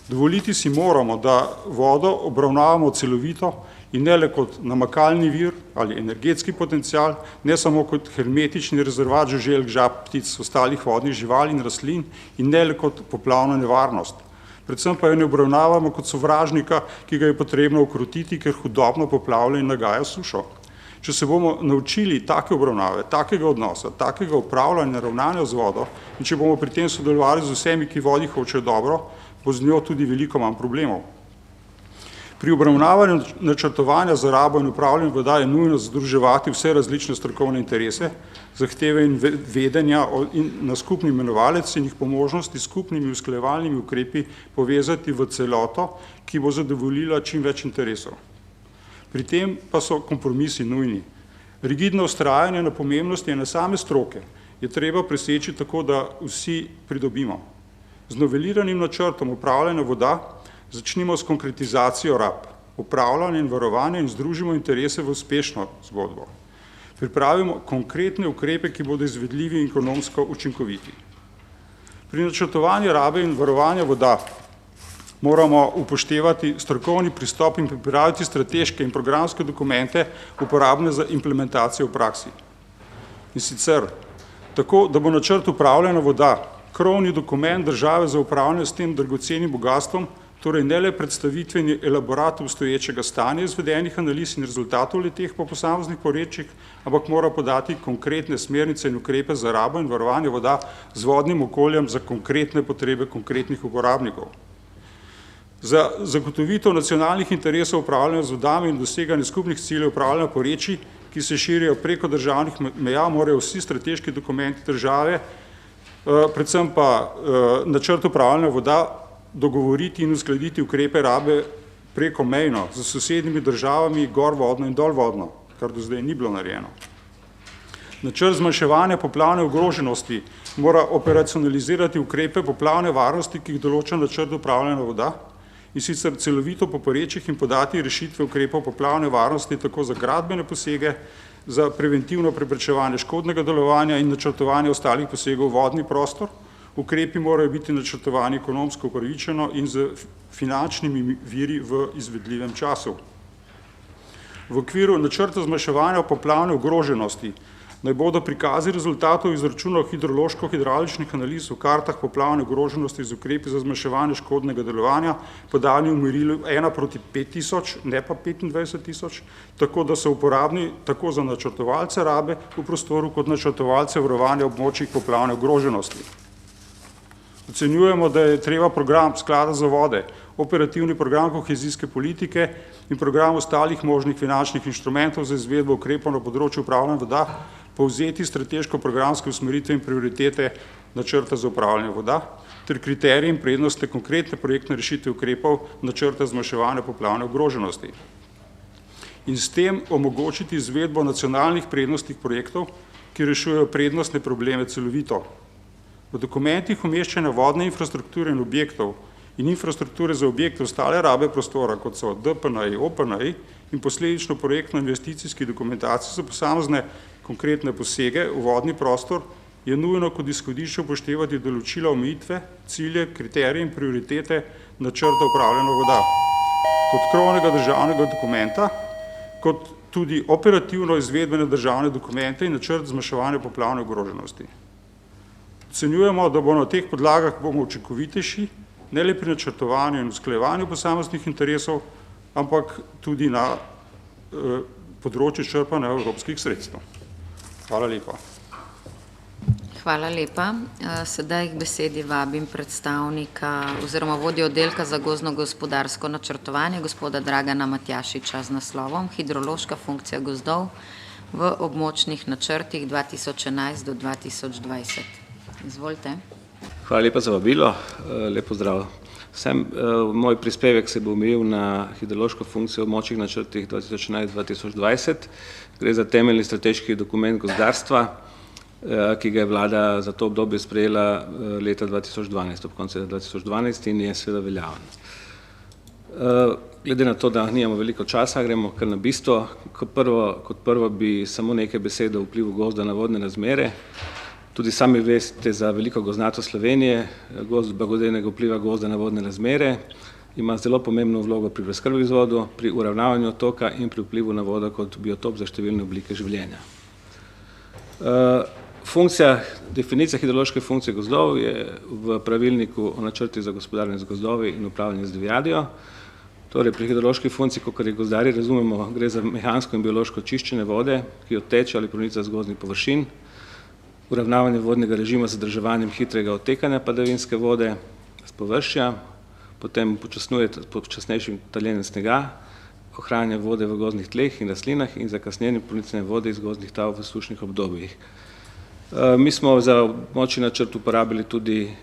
Dovoliti si moramo, da vodo obravnavamo celovito in ne le kot namakalni vir ali energetski potencial, ne samo kot hermetični rezervat žuželk, žab, ptic, ostalih vodnih živali in rastlin in ne le kot poplavna nevarnost. Predvsem pa jo ne obravnavamo kot sovražnika, ki ga je potrebno ukrotiti, ker hudobno poplavlja in nagaja sušo. Če se bomo naučili take obravnave, takega odnosa, takega upravljanja, ravnanja z vodo in če bomo pri tem sodelovali z vsemi, ki vodi hočejo dobro, bo z njo tudi veliko manj problemov. Pri obravnavanju načrtovanja za rabo in upravljanje voda je nujno združevati vse različne strokovne interese, zahteve in vedenja na skupni imenovalec in jih po možnosti skupnimi usklajevalnimi ukrepi povezati v celoto, ki bo zadovoljila čim več interesov. Pri tem pa so kompromisi nujni. Rigidno vztrajanje na pomembnosti ene same stroke je treba preseči tako, da vsi pridobimo. Z noveliranim načrtom upravljanja voda začnimo s konkretizacijo rab, upravljanje in varovanje in združimo interese v uspešno zgodbo. Pripravimo konkretne ukrepe, ki bodo izvedljivi in ekonomsko učinkoviti. Pri načrtovanju rabe in varovanja voda moramo upoštevati strokovni pristop in pripraviti strateške in programske dokumente uporabne za implementacijo v praksi. In sicer tako, da bo načrt upravljanja voda krovni dokument države za upravljanje s tem dragocenim bogastvom, torej ne le predstavitveni elaborat obstoječega stanja izvedenih analiz in rezultatov leteh po posameznih porečjih, ampak mora podati konkretne smernice in ukrepe za rabo in varovanje voda z vodnim okoljem za konkretne potrebe konkretnih uporabnikov. Za zagotovitev nacionalnih interesov upravljanja z vodami in doseganje skupnih ciljev upravljanja porečij, ki se širijo preko državnih meja, morajo vsi strateški dokumenti države, predvsem pa načrt upravljanja voda, dogovoriti in uskladiti ukrepe rabe preko mejno z sosednjimi državami gorvodno in dolvodno, kar do zdaj ni bilo narejeno. Načrt zmanjševanja poplavne ogroženosti mora operacionalizirati ukrepe poplavne varnosti, ki jih določa načrt upravljanja voda, in sicer celovito po porečjih in podati rešitve ukrepov poplavne varnosti tako za gradbene posege, za preventivno preprečevanje škodnega delovanja in načrtovanje ostalih posegov v vodni prostor. Ukrepi morajo biti načrtovani ekonomsko upravičeno in z finančnimi viri v izvedljivem času. V okviru načrta zmanjševanja poplavne ogroženosti naj bodo prikazi rezultatov izračunov hidrološko-hidrauličnih analiz v kartah poplavne ogroženosti z ukrepi za zmanjševanje škodnega delovanja podani v merilu 1:5000, ne pa 25.000, tako da so uporabni tako za načrtovalce rabe v prostoru kot načrtovalce varovanja območij poplavne ogroženosti. Ocenjujemo, da je treba program Sklada za vode, operativni program kohezijske politike in program ostalih možnih finančnih inštrumentov za izvedbo ukrepov na področju upravljanja voda povzeti strateško programske usmeritve in prioritete načrta za upravljanje voda ter kriterije in prednosti konkretne projektne rešitve ukrepov načrta zmanjševanja poplavne ogroženosti. In s tem omogočiti izvedbo nacionalnih prednostnih projektov, ki rešujejo prednostne probleme celovito. V dokumentih umeščanja vodne infrastrukture in objektov in infrastrukture za objekte ostale rabe prostora, kot so DPN-ji, OPN-ji in posledično projektno-investicijski dokumentaciji za posamezne konkretne posege v vodni prostor, je nujno kot izhodišče upoštevati določila omejitve, cilje, kriterije in prioritete načrta upravljanja voda kot krovnega državnega dokumenta, kot tudi operativno izvedbene državne dokumente in načrt zmanjševanja poplavne ogroženosti. Ocenjujemo, da bomo na teh podlagah učinkovitejši, ne le pri načrtovanju in usklajevanju posameznih interesov, ampak tudi na področju črpanja evropskih sredstev. Hvala lepa. Hvala lepa. Sedaj k besedi vabim predstavnika oziroma vodjo oddelka za gozdno-gospodarsko načrtovanje, gospoda Dragana Matjašiča z naslovom Hidrološka funkcija gozdov v območnih načrtih 2011 do 2020. Izvolite. Hvala lepa za vabilo, lep pozdrav vsem. Moj prispevek se bo omejil na hidrološko funkcijo v območnih načrtih 2011-2020. Gre za temeljni strateški dokument gozdarstva, ki ga je vlada za to obdobje sprejela leta 2012, ob koncu 2012 in je seveda veljaven. Glede na to, da nimamo veliko časa, gremo kar na bistvo. Kot prvo bi samo nekaj besed o vplivu gozda na vodne razmere. Tudi sami veste za veliko gozdnato Slovenije, gozd blagodejnega vpliva gozda na vodne razmere, ima zelo pomembno vlogo pri preskrbi z vodo, pri uravnavanju otoka in pri vplivu na vodo kot biotop za številne oblike življenja. Definicija hidrološke funkcije gozdov je v pravilniku o načrtih za gospodarjenje z gozdovi in upravljanje z divjadjo. Torej, pri hidrološki funkciji, kakor je gozdarji razumemo, gre za mehansko in biološko čiščenje vode, ki odteče ali pronica z gozdnih površin, uravnavanje vodnega režima z zadrževanjem hitrega odtekanja padavinske vode z površja, potem počasnejšim taljenjem snega, ohranjanje vode v gozdnih tleh in rastlinah in zakasnjenim pronicanjem vode iz gozdnih tav v sušnih obdobjih. Mi smo za območni načrt uporabili tudi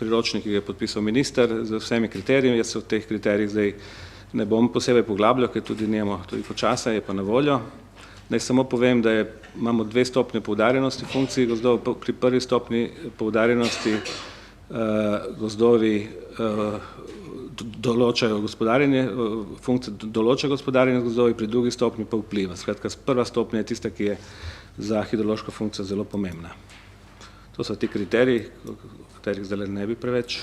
priročnik, ki ga je podpisal minister z vsemi kriteriji. Jaz se v teh kriterijih zdaj Ne bom posebej poglabljal, ker tudi nimamo toliko časa, je pa na voljo. Naj samo povem, da imamo 2 stopnje poudarjenosti funkcij gozdov. Pri prvi stopnji poudarjenosti gozdovi določajo gospodarjenje, funkcija določa gospodarjenje z gozdovi, pri drugi stopnji pa vpliva. Skratka, prva stopnja je tista, ki je za hidrološko funkcijo zelo pomembna. To so ti kriteriji, o katerih zdaj ne bi preveč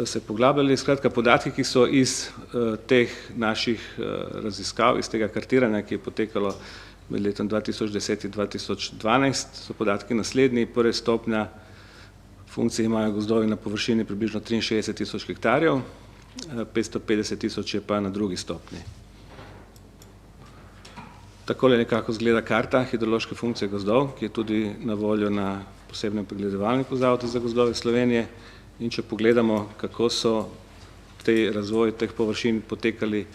se poglabljali. Skratka, podatki, ki so iz teh naših raziskav, iz tega kartiranja, ki je potekalo med letom 2010 in 2012, so podatki naslednji. Prva stopnja funkcije imajo gozdovi na površini približno 63.000 hektarjev, 550.000 je pa na drugi stopnji. Takole nekako izgleda karta hidrološke funkcije gozdov, ki je tudi na voljo na posebnem pregledovalniku Zavoda za gozdove Slovenije. In če pogledamo, kako so te razvoj teh površin potekali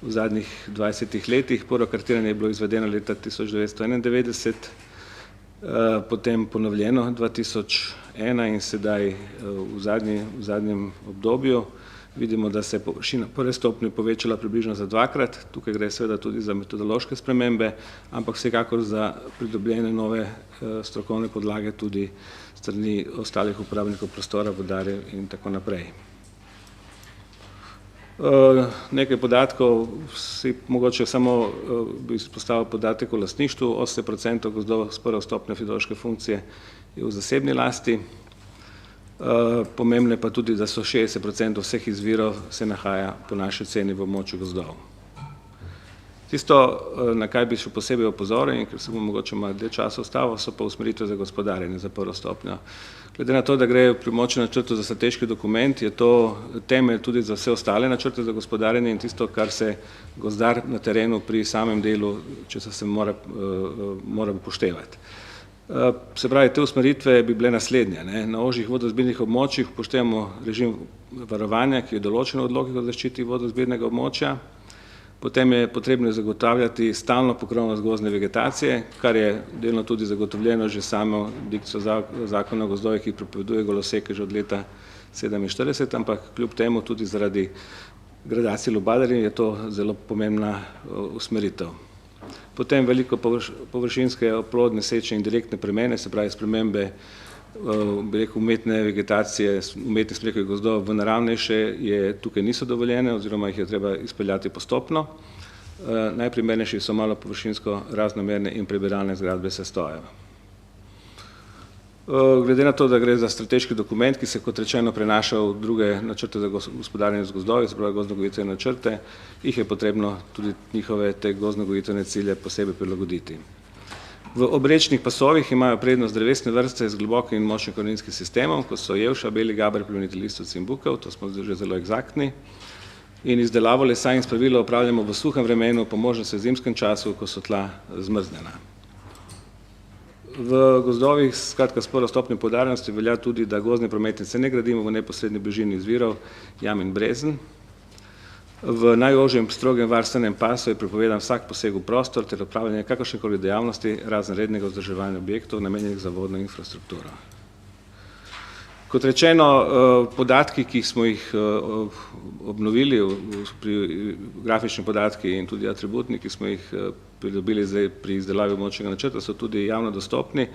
v zadnjih 20 letih, prvo kartiranje je bilo izvedeno leta 1991, potem ponovljeno 2001 in sedaj v zadnjem obdobju. Vidimo, da se je površina prve stopnje povečala približno za 2-krat, tukaj gre seveda tudi za metodološke spremembe, ampak vsekakor za pridobljene nove strokovne podlage tudi strani ostalih uporabnikov prostora, vodarjev in tako naprej. Nekaj podatkov, mogoče samo bi izpostavil podatek o lastništvu. 80% gozdov s prvo stopnjo hidrološke funkcije je v zasebni lasti. Pomembno je pa tudi, da so 60% vseh izvirov se nahaja po naši oceni v območju gozdov. Tisto, na kaj bi še posebej opozoril, in ker se bom mogoče malo dlje časa ustavil, so pa usmeritve za gospodarjenje za prvo stopnjo. Glede na to, da gre pri območnem načrtu za strateški dokument, je to temelj tudi za vse ostale načrte za gospodarjenje in tisto, kar se gozdar na terenu pri samem delu, če se mora upoštevati. Se pravi, te usmeritve bi bile naslednje. Na ožjih vodozbirnih območjih upoštevamo režim varovanja, ki je določen v odlokih o zaščiti vodozbirnega območja. Potem je potrebno zagotavljati stalno pokrovnost gozdne vegetacije, kar je delno tudi zagotovljeno že samo dikcijo zakona o gozdovih, ki prepoveduje goloseke že od leta 1947, ampak kljub temu tudi zaradi gradacije lubadarjev je to zelo pomembna usmeritev. Potem veliko površinske oplodne seče in direktne premene, se pravi spremembe umetne vegetacije, umetnih smrekovih gozdov v naravnejše tukaj niso dovoljene oziroma jih je treba izpeljati postopno. Najprimernejši so malo površinsko raznomerne in prebiralne zgradbe sestojev. Glede na to, da gre za strateški dokument, ki se kot rečeno prenaša v druge načrte za gospodarjenje z gozdovi, se pravi gozdno-gojitvene načrte, jih je potrebno tudi njihove te gozdno-gojitvene cilje posebej prilagoditi. V obrečnih pasovih imajo prednost drevesne vrste z globokim in močnim koreninskim sistemom, kot so jelša, beli gaber, plemeniti listovci in bukev, to smo že zelo eksaktni. In izdelavo lesa in spravilo opravljamo v suhem vremenu, po možnosti v zimskem času, ko so tla zmrznjena. V gozdovih, skratka s prvo stopnjo poudarjenosti, velja tudi, da gozdne prometnice ne gradimo v neposredni bližini izvirov, jam in brezen. V najožjem strogem varstvenem pasu je prepovedan vsak poseg v prostor ter opravljanje kakršnekoli dejavnosti razen rednega vzdrževanja objektov namenjenih za vodno infrastrukturo. Kot rečeno, podatki, ki smo jih obnovili, grafični podatki in tudi atributni, ki smo jih pridobili zdaj pri izdelavi območnega načrta, so tudi javno dostopni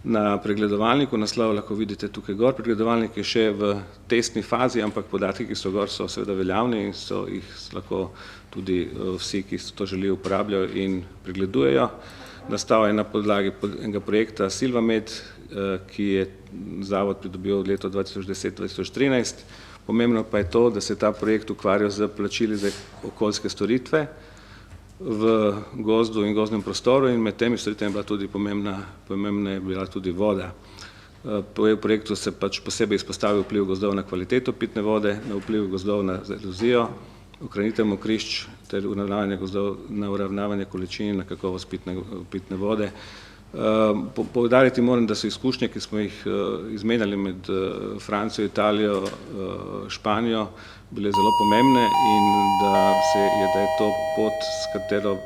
na pregledovalniku. Naslov lahko vidite tukaj gor. Pregledovalnik je še v testni fazi, ampak podatki, ki so gor, so seveda veljavni in so jih lahko tudi vsi, ki to želijo, uporabljajo in pregledujejo. Nastal je na podlagi enega projekta Silvamed, ki je zavod pridobil od leta 2010-2013. Pomembno pa je to, da se ta projekt ukvarja z plačili za okoljske storitve v gozdu in gozdnem prostoru in med temi storitvami je bila tudi pomembna je bila tudi voda. V projektu se pač posebej izpostavi vpliv gozdov na kvaliteto pitne vode, na vpliv gozdov na erozijo, ohranitev mokrišč ter uravnavanje gozdov na uravnavanje količin na kakovost pitne vode. Poudariti moram, da so izkušnje, ki smo jih izmenjali med Francijo, Italijo, Španijo, bile zelo pomembne in da je to pot, s katero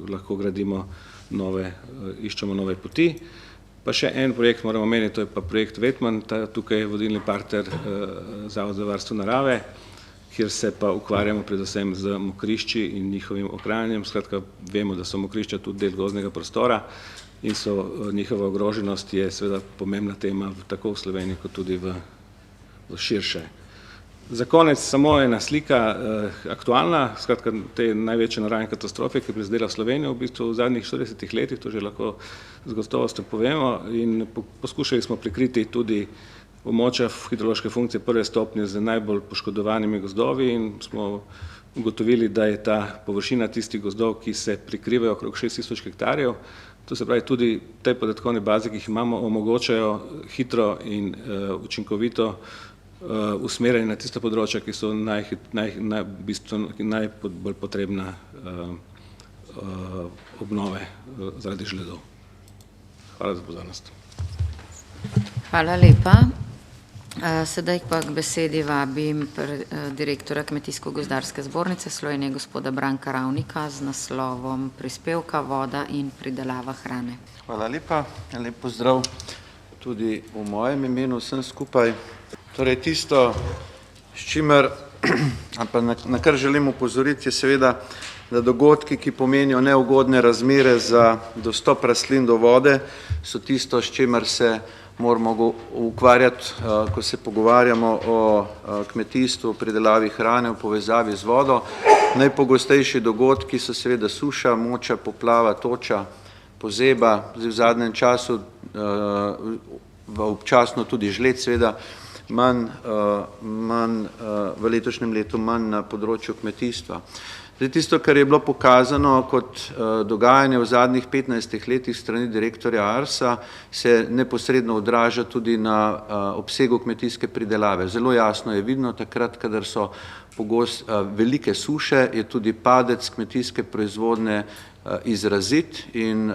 lahko gradimo iščemo nove poti. Pa še en projekt moramo omeniti, to je pa projekt Vetman, tukaj je vodilni partner Zavod za varstvo narave, kjer se pa ukvarjamo predvsem z mokrišči in njihovim ohranjanjem. Skratka, vemo, da so mokrišča tudi del gozdnega prostora in njihova ogroženost je seveda pomembna tema tako v Sloveniji kot tudi v širše. Za konec samo ena slika aktualna, skratka te največje naravne katastrofe, ki je prizadela Slovenijo v bistvu v zadnjih 40 letih, to že lahko z gotovostjo povemo, in poskušali smo prikriti tudi območja hidrološke funkcije prve stopnje z najbolj poškodovanimi gozdovi in smo ugotovili, da je ta površina tistih gozdov, ki se prikrivajo okrog 6000 hektarjev. To se pravi, tudi te podatkovne baze, ki jih imamo, omogočajo hitro in učinkovito usmerjanje na tiste področja, ki so najbolj potrebna obnove zaradi žledov. Hvala za pozornost. Hvala lepa. Sedaj pa k besedi vabim direktorja Kmetijsko-gozdarske zbornice Slovenije, gospoda Branka Ravnika, z naslovom Prispevka, voda in pridelava hrane. Hvala lepa, lep pozdrav tudi v mojem imenu vsem skupaj. Torej tisto, s čimer, na kar želim opozoriti, je seveda, da dogodki, ki pomenijo neugodne razmere za dostop rastlin do vode, so tisto, s čimer se moramo ukvarjati, ko se pogovarjamo o kmetijstvu, o pridelavi hrane v povezavi z vodo. Najpogostejši dogodki so seveda suša, moča, poplava, toča, pozeba, v zadnjem času občasno tudi žled, seveda v letošnjem letu manj na področju kmetijstva. Tisto, kar je bilo pokazano kot dogajanje v zadnjih 15 letih strani direktorja Arsa, se neposredno odraža tudi na obsegu kmetijske pridelave. Zelo jasno je vidno, takrat, kadar so velike suše, je tudi padec kmetijske proizvodnje izrazit in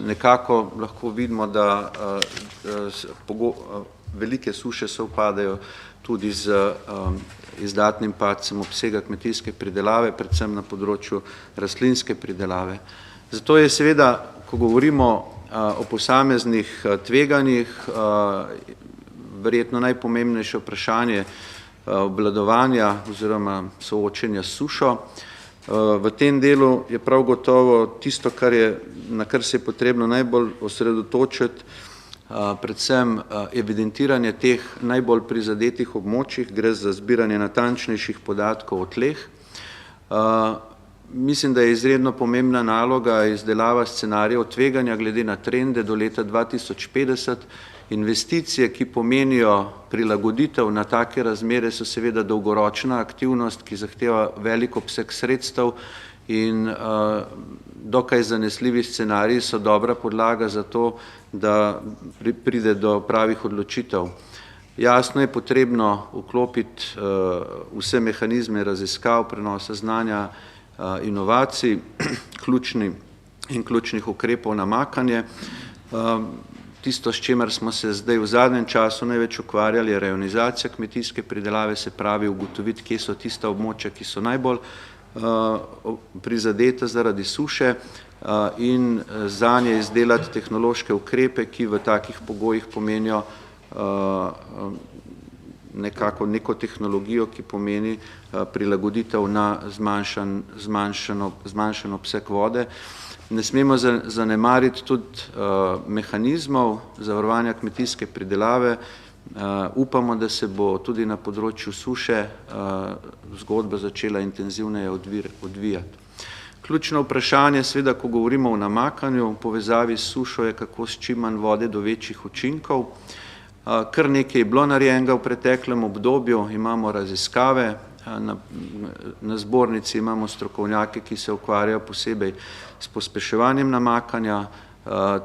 nekako lahko vidimo, da velike suše sovpadajo tudi z izdatnim padcem obsega kmetijske pridelave, predvsem na področju rastlinske pridelave. Zato je seveda, ko govorimo o posameznih tveganjih, verjetno najpomembnejše vprašanje obvladovanja oziroma soočenja s sušo. V tem delu je prav gotovo tisto, na kar se je potrebno najbolj osredotočiti, predvsem evidentiranje teh najbolj prizadetih območjih, gre za zbiranje natančnejših podatkov o tleh. Mislim, da je izredno pomembna naloga izdelava scenarijev tveganja glede na trende do leta 2050. Investicije, ki pomenijo prilagoditev na take razmere, so seveda dolgoročna aktivnost, ki zahteva velik obseg sredstev in dokaj zanesljivi scenariji so dobra podlaga za to, da pride do pravih odločitev. Jasno je potrebno vklopiti vse mehanizme raziskav, prenosa znanja, inovacij, ključnih ukrepov namakanje. Tisto, s čimer smo se zdaj v zadnjem času največ ukvarjali, je rejonizacija kmetijske pridelave, se pravi ugotoviti, kje so tista območja, ki so najbolj prizadeta zaradi suše in zanje izdelati tehnološke ukrepe, ki v takih pogojih pomenijo neko tehnologijo, ki pomeni prilagoditev na zmanjšan obseg vode. Ne smemo zanemariti tudi mehanizmov zavarovanja kmetijske pridelave. Upamo, da se bo tudi na področju suše zgodba začela intenzivneje odvijati. Ključno vprašanje, seveda, ko govorimo o namakanju v povezavi s sušo, je kako s čim manj vode do večjih učinkov. Kar nekaj je bilo narejenega v preteklem obdobju, imamo raziskave, na zbornici imamo strokovnjake, ki se ukvarjajo posebej s pospeševanjem namakanja,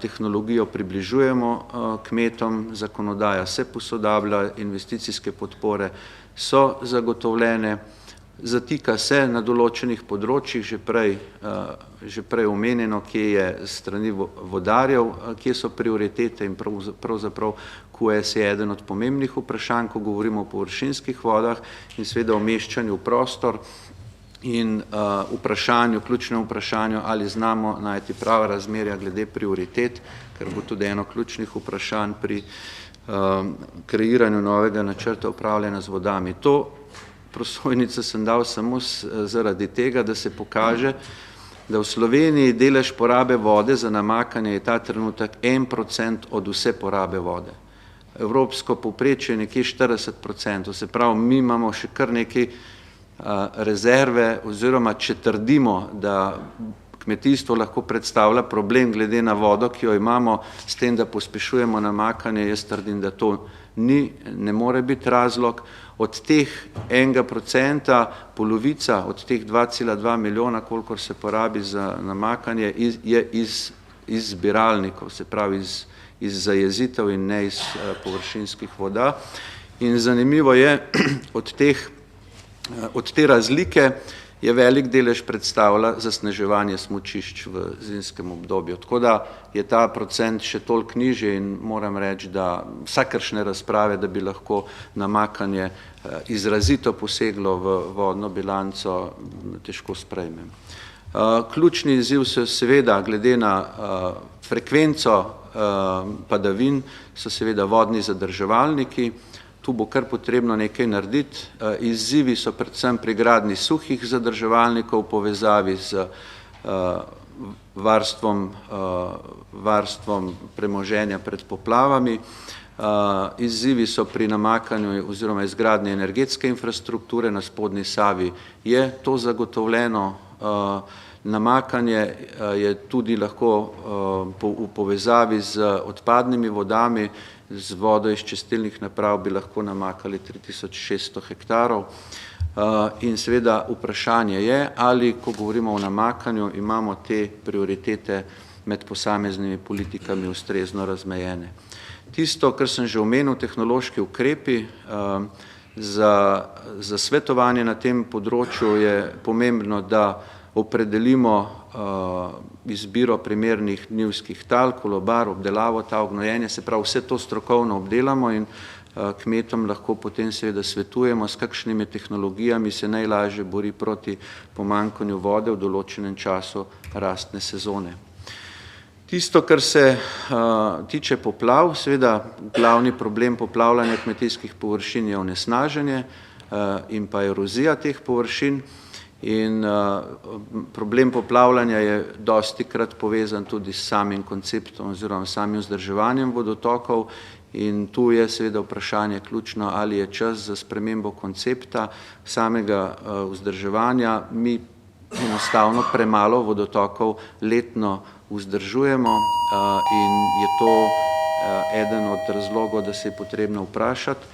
tehnologijo približujemo kmetom, zakonodaja se posodablja, investicijske podpore so zagotovljene, zatika se na določenih področjih, že prej omenjeno, kje je strani vodarjev, kje so prioritete in pravzaprav QS je eden od pomembnih vprašanj, ko govorimo o površinskih vodah in seveda o umeščanju v prostor in ključnem vprašanju, ali znamo najti prava razmerja glede prioritet, ker bo tudi eno ključnih vprašanj pri kreiranju novega načrta upravljanja z vodami. To prosojnico sem dal samo zaradi tega, da se pokaže, da v Sloveniji delež porabe vode za namakanje je ta trenutek 1% od vse porabe vode. Evropsko povprečje je nekje 40%, se pravi, mi imamo še kar nekaj rezerve, oziroma če trdimo, da kmetijstvo lahko predstavlja problem glede na vodo, ki jo imamo, s tem, da pospešujemo namakanje, jaz trdim, da to ne more biti razlog. Od teh 1%, polovica od teh 2,2 milijona, kolikor se porabi za namakanje, je iz zbiralnikov, se pravi iz zajezitev in ne iz površinskih voda. In zanimivo je, od te razlike je velik delež predstavlja zasneževanje smučišč v zimskem obdobju. Tako da je ta procent še toliko nižji in moram reči, da vsakršne razprave, da bi lahko namakanje izrazito poseglo v vodno bilanco, težko sprejmem. Ključni izziv se seveda glede na frekvenco padavin so seveda vodni zadrževalniki. Tu bo kar potrebno nekaj narediti. Izzivi so predvsem pri gradnji suhih zadrževalnikov v povezavi z varstvom premoženja pred poplavami. Izzivi so pri namakanju oziroma izgradnji energetske infrastrukture na spodnji Savi. Je to zagotovljeno? Namakanje je tudi lahko v povezavi z odpadnimi vodami, z vodo iz čistilnih naprav bi lahko namakali 3600 hektarov. In seveda vprašanje je, ali, ko govorimo o namakanju, imamo te prioritete med posameznimi politikami ustrezno razmejene. Tisto, kar sem že omenil, tehnološki ukrepi, za svetovanje na tem področju je pomembno, da opredelimo izbiro primernih njivskih tal, kolobar, obdelavo tal, gnojenje, se pravi, vse to strokovno obdelamo in kmetom lahko potem seveda svetujemo, s kakšnimi tehnologijami se najlažje bori proti pomanjkanju vode v določenem času rastne sezone. Tisto, kar se tiče poplav, seveda glavni problem poplavljanja kmetijskih površin je onesnaženje in pa erozija teh površin. In problem poplavljanja je dostikrat povezan tudi s samim konceptom oziroma samim vzdrževanjem vodotokov in tu je seveda vprašanje ključno, ali je čas za spremembo koncepta samega vzdrževanja. Mi enostavno premalo vodotokov letno vzdržujemo in je to eden od razlogov, da se je potrebno vprašati,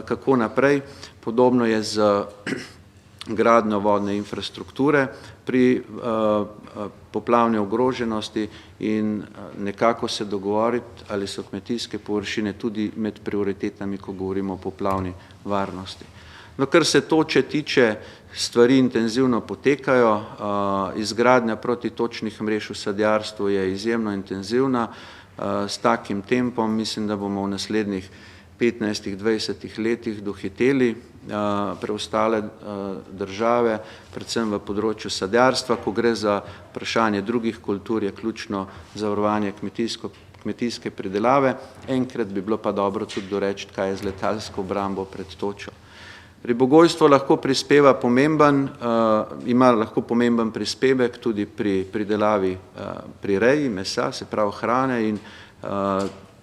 kako naprej. Podobno je z gradnjo vodne infrastrukture pri poplavni ogroženosti in nekako se dogovoriti, ali so kmetijske površine tudi med prioritetami, ko govorimo o poplavni varnosti. No, kar se toče tiče, stvari intenzivno potekajo, izgradnja protitočnih mrež v sadjarstvu je izjemno intenzivna, s takim tempom mislim, da bomo v naslednjih 15-20 letih dohiteli preostale države, predvsem v področju sadjarstva. Ko gre za vprašanje drugih kultur, je ključno zavarovanje kmetijske pridelave. Enkrat bi bilo pa dobro tudi doreči, kaj je z letalsko obrambo pred točo. Ribogojstvo lahko prispeva ima lahko pomemben prispevek tudi pri pridelavi, pri reji mesa, se pravi hrane in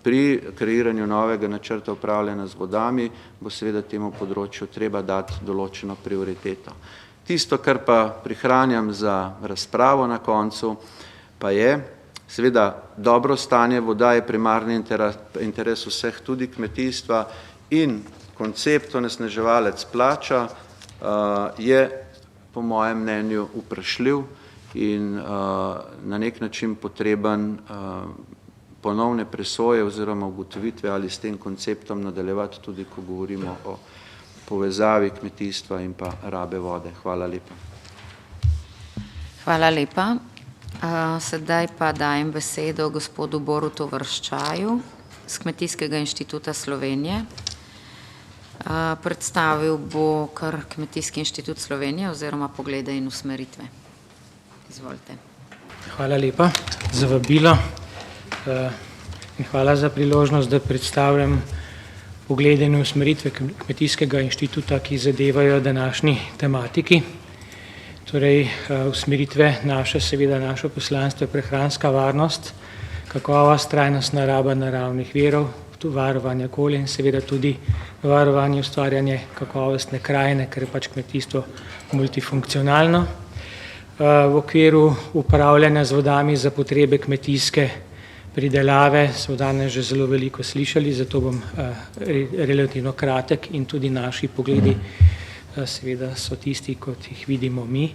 pri kreiranju novega načrta upravljanja z vodami bo seveda temu področju treba dati določeno prioriteto. Tisto, kar pa prihranjam za razpravo na koncu, pa je seveda dobro stanje voda je primarni interes vseh, tudi kmetijstva, in koncept onesnaževalec plača je po mojem mnenju vprašljiv in na nek način potreben ponovne presoje oziroma ugotovitve, ali s tem konceptom nadaljevati tudi, ko govorimo o povezavi kmetijstva in pa rabe vode. Hvala lepa. Hvala lepa. Sedaj pa dajem besedo gospodu Borutu Vrščaju z Kmetijskega inštituta Slovenije. Predstavil bo kar Kmetijski inštitut Slovenije oziroma poglede in usmeritve. Izvolite. Hvala lepa za vabilo in hvala za priložnost, da predstavljam poglede in usmeritve Kmetijskega inštituta, ki zadevajo današnji tematiki. Torej, usmeritve seveda naše poslanstvo je prehranska varnost, kakovost, trajnostna raba naravnih virov, varovanje okolja in seveda tudi varovanje ustvarjanje kakovostne krajine, ker je pač kmetijstvo multifunkcionalno. V okviru upravljanja z vodami za potrebe kmetijske pridelave smo danes že zelo veliko slišali, zato bom relativno kratek in tudi naši pogledi seveda so tisti, kot jih vidimo mi.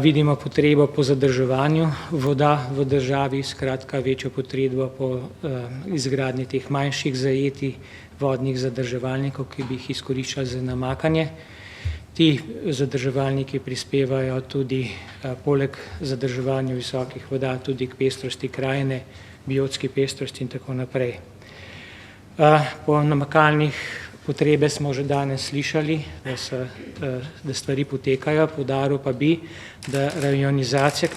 Vidimo potrebo po zadrževanju voda v državi, skratka večjo potrebo po izgradnji teh manjših zajetij vodnih zadrževalnikov, ki bi jih izkoriščali za namakanje. Ti zadrževalniki prispevajo tudi poleg zadrževanja visokih voda tudi k pestrosti krajine, biotski pestrosti in tako naprej. Po namakalnih potrebe smo že danes slišali, da stvari potekajo, poudaril pa bi, da rajonizacija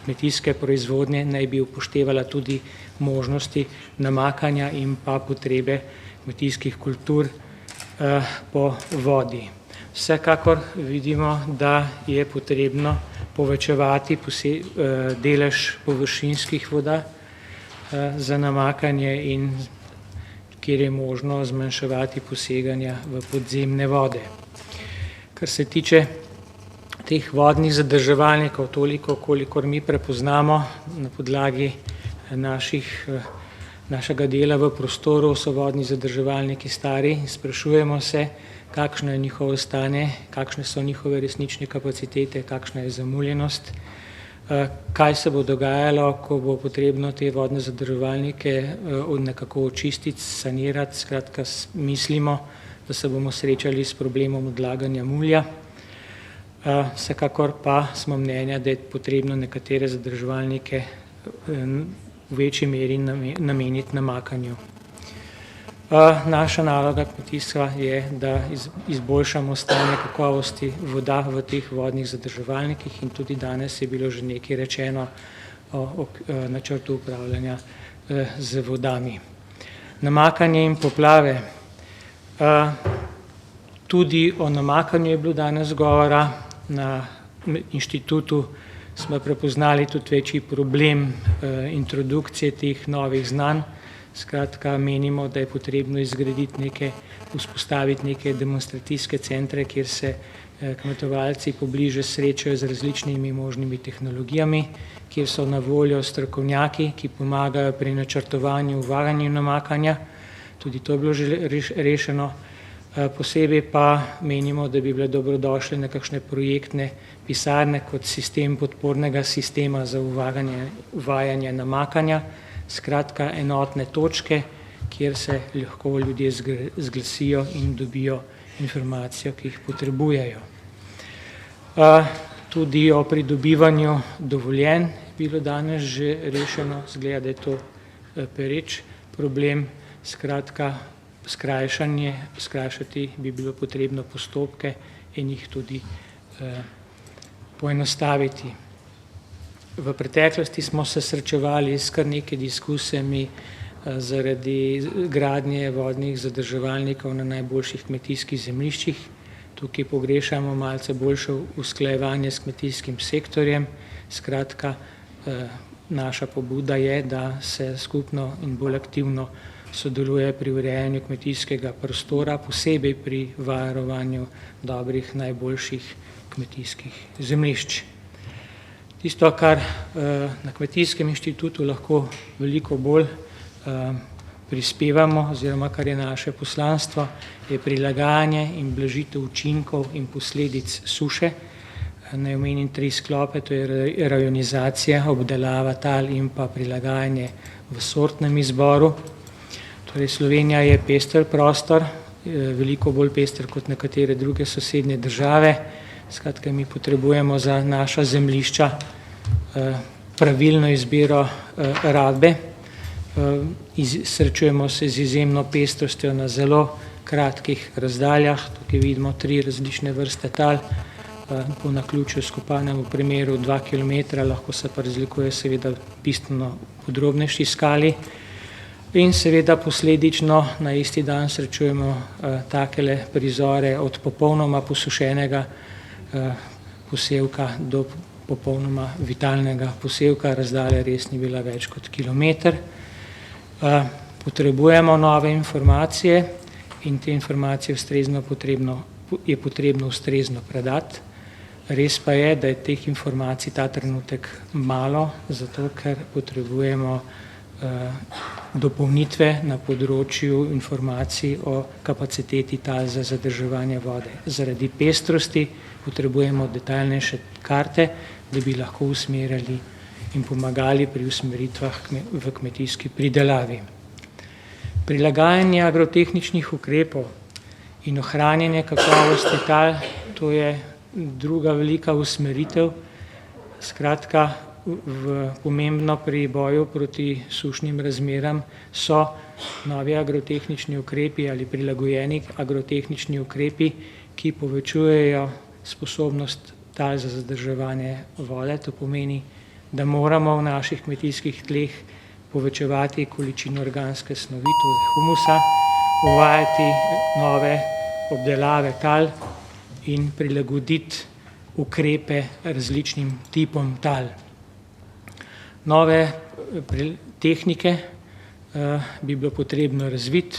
kmetijske proizvodnje naj bi upoštevala tudi možnosti namakanja in pa potrebe kmetijskih kultur po vodi. Vsekakor vidimo, da je potrebno povečevati delež površinskih voda za namakanje in kjer je možno zmanjševati poseganja v podzemne vode. Kar se tiče teh vodnih zadrževalnikov, toliko, kolikor mi prepoznamo na podlagi našega dela v prostoru, so vodni zadrževalniki stari. Sprašujemo se, kakšno je njihovo stanje, kakšne so njihove resnične kapacitete, kakšna je zamuljenost, kaj se bo dogajalo, ko bo potrebno te vodne zadrževalnike nekako očistiti, sanirati. Skratka, mislimo, da se bomo srečali s problemom odlaganja mulja. Vsekakor pa smo mnenja, da je potrebno nekatere zadrževalnike v večji meri nameniti namakanju. Naša naloga kmetijstva je, da izboljšamo stanje kakovosti voda v teh vodnih zadrževalnikih in tudi danes je bilo že nekaj rečeno o načrtu upravljanja z vodami. Namakanje in poplave. Tudi o namakanju je bilo danes govora. Na inštitutu smo prepoznali tudi večji problem introdukcije teh novih znanj. Skratka, menimo, da je potrebno vzpostaviti neke demonstracijske centre, kjer se kmetovalci pobliže srečajo z različnimi možnimi tehnologijami, kjer so na voljo strokovnjaki, ki pomagajo pri načrtovanju, uvajanju namakanja. Tudi to je bilo že rešeno. Posebej pa menimo, da bi bile dobrodošle nekakšne projektne pisarne kot sistem podpornega sistema za uvajanje namakanja. Skratka, enotne točke, kjer se lahko ljudje zglasijo in dobijo informacijo, ki jih potrebujejo. Tudi o pridobivanju dovoljenj je bilo danes že rešeno, zgleda, da je to pereč problem. Skratka, skrajšati bi bilo potrebno postopke in jih tudi poenostaviti. V preteklosti smo se srečevali s kar nekaj diskusijami zaradi gradnje vodnih zadrževalnikov na najboljših kmetijskih zemljiščih. Tukaj pogrešamo malce boljše usklajevanje s kmetijskim sektorjem. Skratka, naša pobuda je, da se skupno in bolj aktivno sodeluje pri urejanju kmetijskega prostora, posebej pri varovanju dobrih, najboljših kmetijskih zemljišč. Tisto, kar na Kmetijskem inštitutu lahko veliko bolj prispevamo oziroma kar je naše poslanstvo, je prilagajanje in blažitev učinkov in posledic suše. Naj omenim 3 sklope, to je rajonizacija, obdelava tal in pa prilagajanje v sortnem izboru. Torej, Slovenija je pester prostor, veliko bolj pester kot nekatere druge sosednje države. Skratka, mi potrebujemo za naša zemljišča pravilno izbiro rabe. Srečujemo se z izjemno pestrostjo na zelo kratkih razdaljah. Tukaj vidimo 3 različne vrste tal. Po naključju skopanem v primeru 2 km, lahko se pa razlikuje seveda bistveno podrobnejši skali. In seveda posledično na isti dan srečujemo takele prizore od popolnoma posušenega posevka do popolnoma vitalnega posevka, razdalja res ni bila več kot kilometer. Potrebujemo nove informacije in te informacije je potrebno ustrezno predati. Res pa je, da je teh informacij ta trenutek malo, zato ker potrebujemo dopolnitve na področju informacij o kapaciteti tal za zadrževanje vode. Zaradi pestrosti potrebujemo detaljnejše karte, da bi lahko usmerjali in pomagali pri usmeritvah v kmetijski pridelavi. Prilagajanje agrotehničnih ukrepov in ohranjanje kakovosti tal, to je druga velika usmeritev. Skratka, pomembno pri boju proti sušnim razmeram so novi agrotehnični ukrepi ali prilagojeni agrotehnični ukrepi, ki povečujejo sposobnost tal za zadrževanje vode. To pomeni, da moramo v naših kmetijskih tleh povečevati količino organske snovi, torej humusa, uvajati nove obdelave tal in prilagoditi ukrepe različnim tipom tal. Nove tehnike bi bilo potrebno razviti,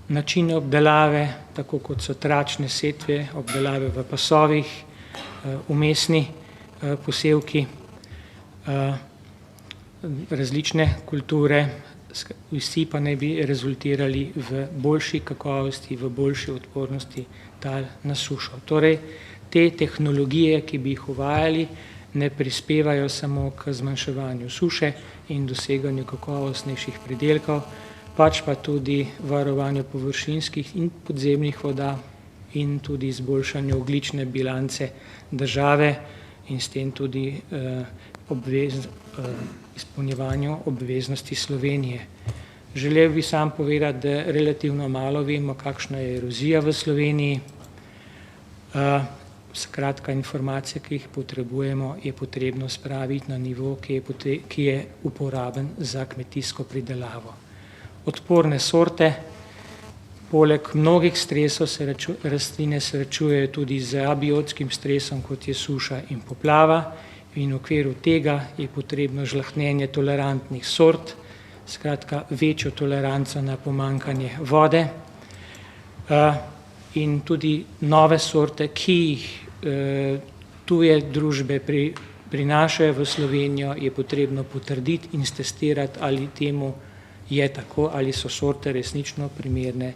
načine obdelave, tako kot so tračne setve, obdelave v pasovih, vmesni posevki, različne kulture, vsi pa naj bi rezultirali v boljši kakovosti, v boljši odpornosti tal na sušo. Torej, te tehnologije, ki bi jih uvajali, ne prispevajo samo k zmanjševanju suše in doseganju kakovostnejših pridelkov, pač pa tudi varovanju površinskih in podzemnih voda in tudi izboljšanju ogljične bilance države in s tem tudi izpolnjevanju obveznosti Slovenije. Želel bi sam povedati, da relativno malo vemo, kakšna je erozija v Sloveniji. Skratka, informacije, ki jih potrebujemo, je potrebno spraviti na nivo, ki je uporaben za kmetijsko pridelavo. Odporne sorte, poleg mnogih stresov se rastline srečujejo tudi z abiotskim stresom, kot je suša in poplava, in v okviru tega je potrebno žlahtnjenje tolerantnih sort, skratka večjo toleranco na pomanjkanje vode in tudi nove sorte, ki jih tuje družbe prinašajo v Slovenijo, je potrebno potrditi in stestirati, ali temu je tako, ali so sorte resnično primerne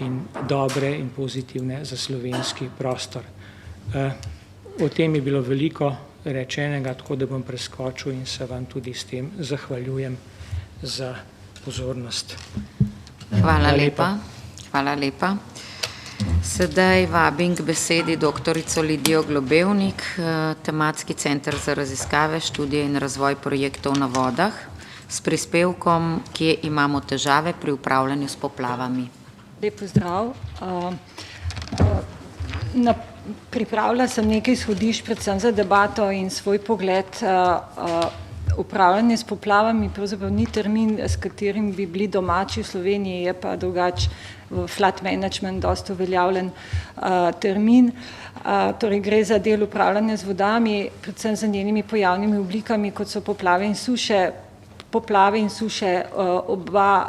in dobre in pozitivne za slovenski prostor. O tem je bilo veliko rečenega, tako da bom preskočil in se vam tudi s tem zahvaljujem za pozornost. Hvala lepa. Hvala lepa. Sedaj vabim k besedi doktorico Lidijo Globevnik, tematski center za raziskave, študije in razvoj projektov na vodah, s prispevkom, kje imamo težave pri upravljanju s poplavami. Lep pozdrav. Pripravila sem nekaj izhodišč predvsem za debato in svoj pogled. Upravljanje s poplavami pravzaprav ni termin, s katerim bi bili domači v Sloveniji, je pa drugače v flood management dosti uveljavljen termin. Torej gre za del upravljanja z vodami, predvsem za njenimi pojavnimi oblikami, kot so poplave in suše. Poplave in suše, oba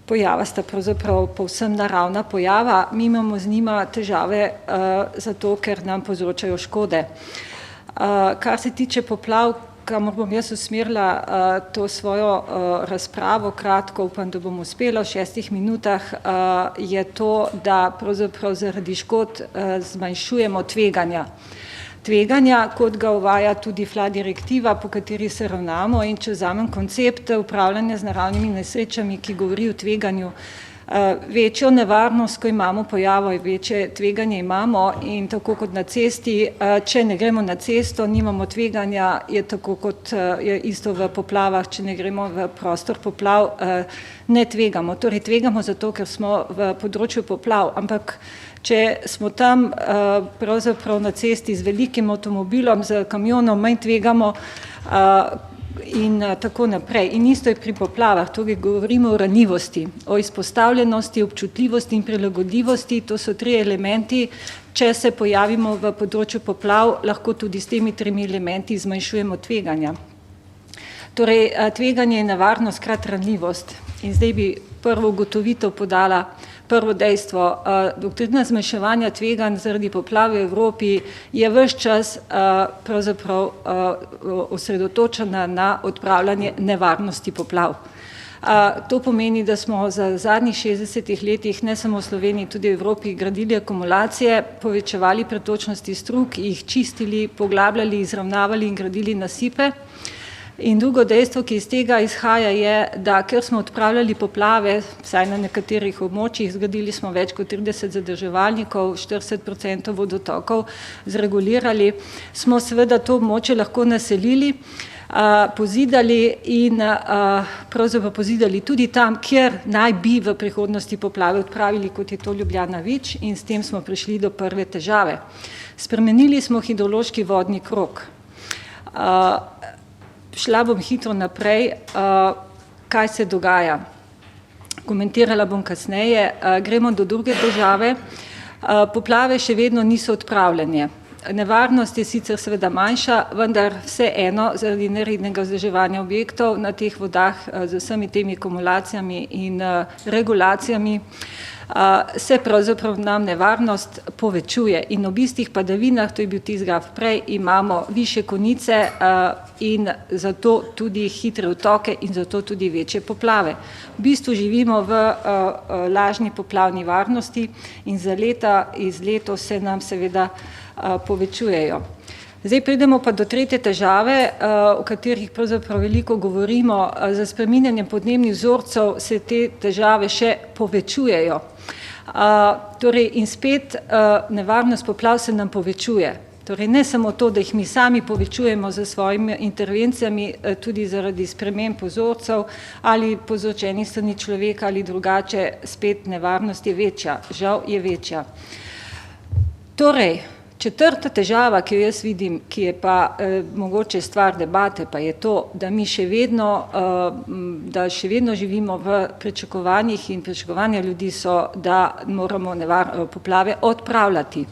pojava sta pravzaprav povsem naravna pojava. Mi imamo z njima težave zato, ker nam povzročajo škode. Kar se tiče poplav, kamor bom jaz usmerila to svojo razpravo, kratko, upam, da bom uspela v 6 minutah, je to, da pravzaprav zaradi škod zmanjšujemo tveganja. Tveganja, kot ga uvaja tudi FLA direktiva, po kateri se ravnamo, in če vzamem koncept upravljanja z naravnimi nesrečami, ki govori o tveganju, večjo nevarnost, ko imamo pojavo, večje tveganje imamo, in tako kot na cesti, če ne gremo na cesto, nimamo tveganja, je tako kot je isto v poplavah, če ne gremo v prostor poplav, ne tvegamo. Torej tvegamo zato, ker smo v področju poplav, ampak če smo tam pravzaprav na cesti z velikim avtomobilom, z kamionom, manj tvegamo, in tako naprej. In isto je pri poplavah, torej govorimo o ranljivosti, o izpostavljenosti, občutljivosti in prilagodljivosti, to so 3 elementi. Če se pojavimo v področju poplav, lahko tudi s temi 3 elementi zmanjšujemo tveganja. Torej, tveganje je nevarnost krat ranljivost. In zdaj bi prvo ugotovitev podala, prvo dejstvo. Doktrina zmanjševanja tveganj zaradi poplav v Evropi je ves čas pravzaprav osredotočena na odpravljanje nevarnosti poplav. To pomeni, da smo v zadnjih 60 letih ne samo v Sloveniji, tudi v Evropi gradili akumulacije, povečevali pretočnosti strug, jih čistili, poglabljali, izravnavali in gradili nasipe. In drugo dejstvo, ki iz tega izhaja, je, da ker smo odpravljali poplave, vsaj na nekaterih območjih, zgradili smo več kot 30 zadrževalnikov, 40% vodotokov zregulirali, smo seveda to območje lahko naselili, pozidali in pravzaprav pozidali tudi tam, kjer naj bi v prihodnosti poplave odpravili, kot je to Ljubljana Vič, in s tem smo prišli do prve težave. Spremenili smo hidrološki vodni krog. Šla bom hitro naprej, kaj se dogaja. Komentirala bom kasneje, gremo do druge težave. Poplave še vedno niso odpravljene. Nevarnost je sicer seveda manjša, vendar vseeno zaradi nerednega vzdrževanja objektov na teh vodah z vsemi temi akumulacijami in regulacijami se pravzaprav nam nevarnost povečuje in ob istih padavinah, to je bil tisti graf prej, imamo višje konice in zato tudi hitre vtoke in zato tudi večje poplave. V bistvu živimo v lažni poplavni varnosti in za leta iz leto se nam seveda povečujejo. Zdaj pridemo pa do tretje težave, o katerih pravzaprav veliko govorimo. Za spreminjanjem podnebnih vzorcev se te težave še povečujejo. Torej in spet nevarnost poplav se nam povečuje. Torej ne samo to, da jih mi sami povečujemo za svojimi intervencijami, tudi zaradi sprememb vzorcev ali povzročenih s strani človeka ali drugače, spet nevarnost je večja, žal je večja. Torej, četrta težava, ki jo jaz vidim, ki je pa mogoče stvar debate, pa je to, da mi še vedno živimo v pričakovanjih in pričakovanja ljudi so, da moramo poplave odpravljati.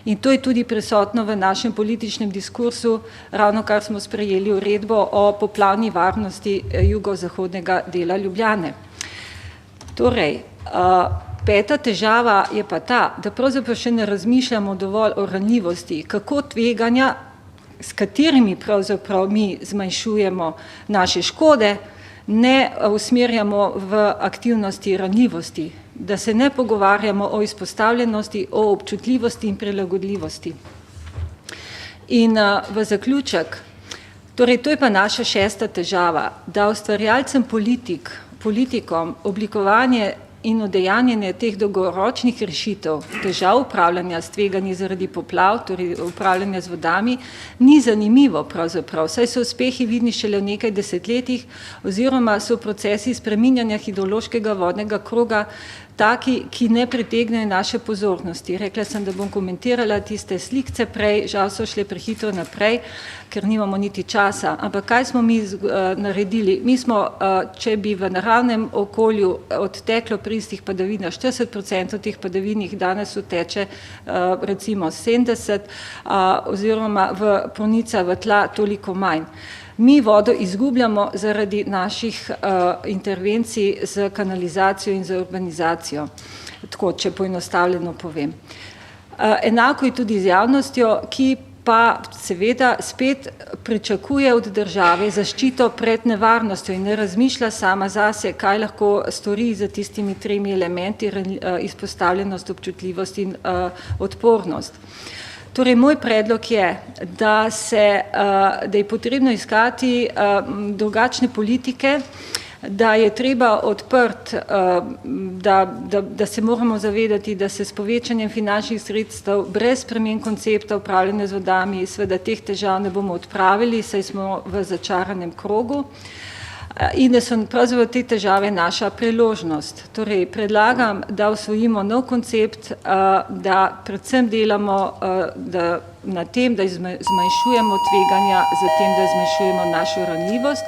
In to je tudi prisotno v našem političnem diskursu, ravno kar smo sprejeli uredbo o poplavni varnosti jugozahodnega dela Ljubljane. Torej, peta težava je pa ta, da pravzaprav še ne razmišljamo dovolj o ranljivosti, kako tveganja, s katerimi pravzaprav mi zmanjšujemo naše škode, ne usmerjamo v aktivnosti ranljivosti, da se ne pogovarjamo o izpostavljenosti, o občutljivosti in prilagodljivosti. In v zaključek, torej to je pa naša šesta težava, da ustvarjalcem politikom oblikovanje in udejanjenje teh dolgoročnih rešitev, težav upravljanja s tveganji zaradi poplav, torej upravljanja z vodami, ni zanimivo pravzaprav, saj so uspehi vidni šele v nekaj desetletjih oziroma so procesi spreminjanja hidrološkega vodnega kroga taki, ki ne pritegnejo naše pozornosti. Rekla sem, da bom komentirala tiste slikce prej, žal so šle prehitro naprej, ker nimamo niti časa. Ampak kaj smo mi naredili? Mi smo, če bi v naravnem okolju odteklo pri istih padavinah, 40% teh padavinih danes odteče recimo 70, oziroma v pronica v tla toliko manj. Mi vodo izgubljamo zaradi naših intervencij z kanalizacijo in z urbanizacijo, tako, če poenostavljeno povem. Enako je tudi z javnostjo, ki pa seveda spet pričakuje od države zaščito pred nevarnostjo in ne razmišlja sama zase, kaj lahko stori za tistimi 3 elementi, izpostavljenost, občutljivost in odpornost. Torej, moj predlog je, da je potrebno iskati drugačne politike, da je treba odprt, da se moramo zavedati, da se s povečanjem finančnih sredstev brez sprememb koncepta upravljanja z vodami seveda teh težav ne bomo odpravili, saj smo v začaranem krogu. In da so pravzaprav te težave naša priložnost. Torej, predlagam, da osvojimo nov koncept, da predvsem delamo, da na tem, da zmanjšujemo tveganja, za tem, da zmanjšujemo našo ranljivost,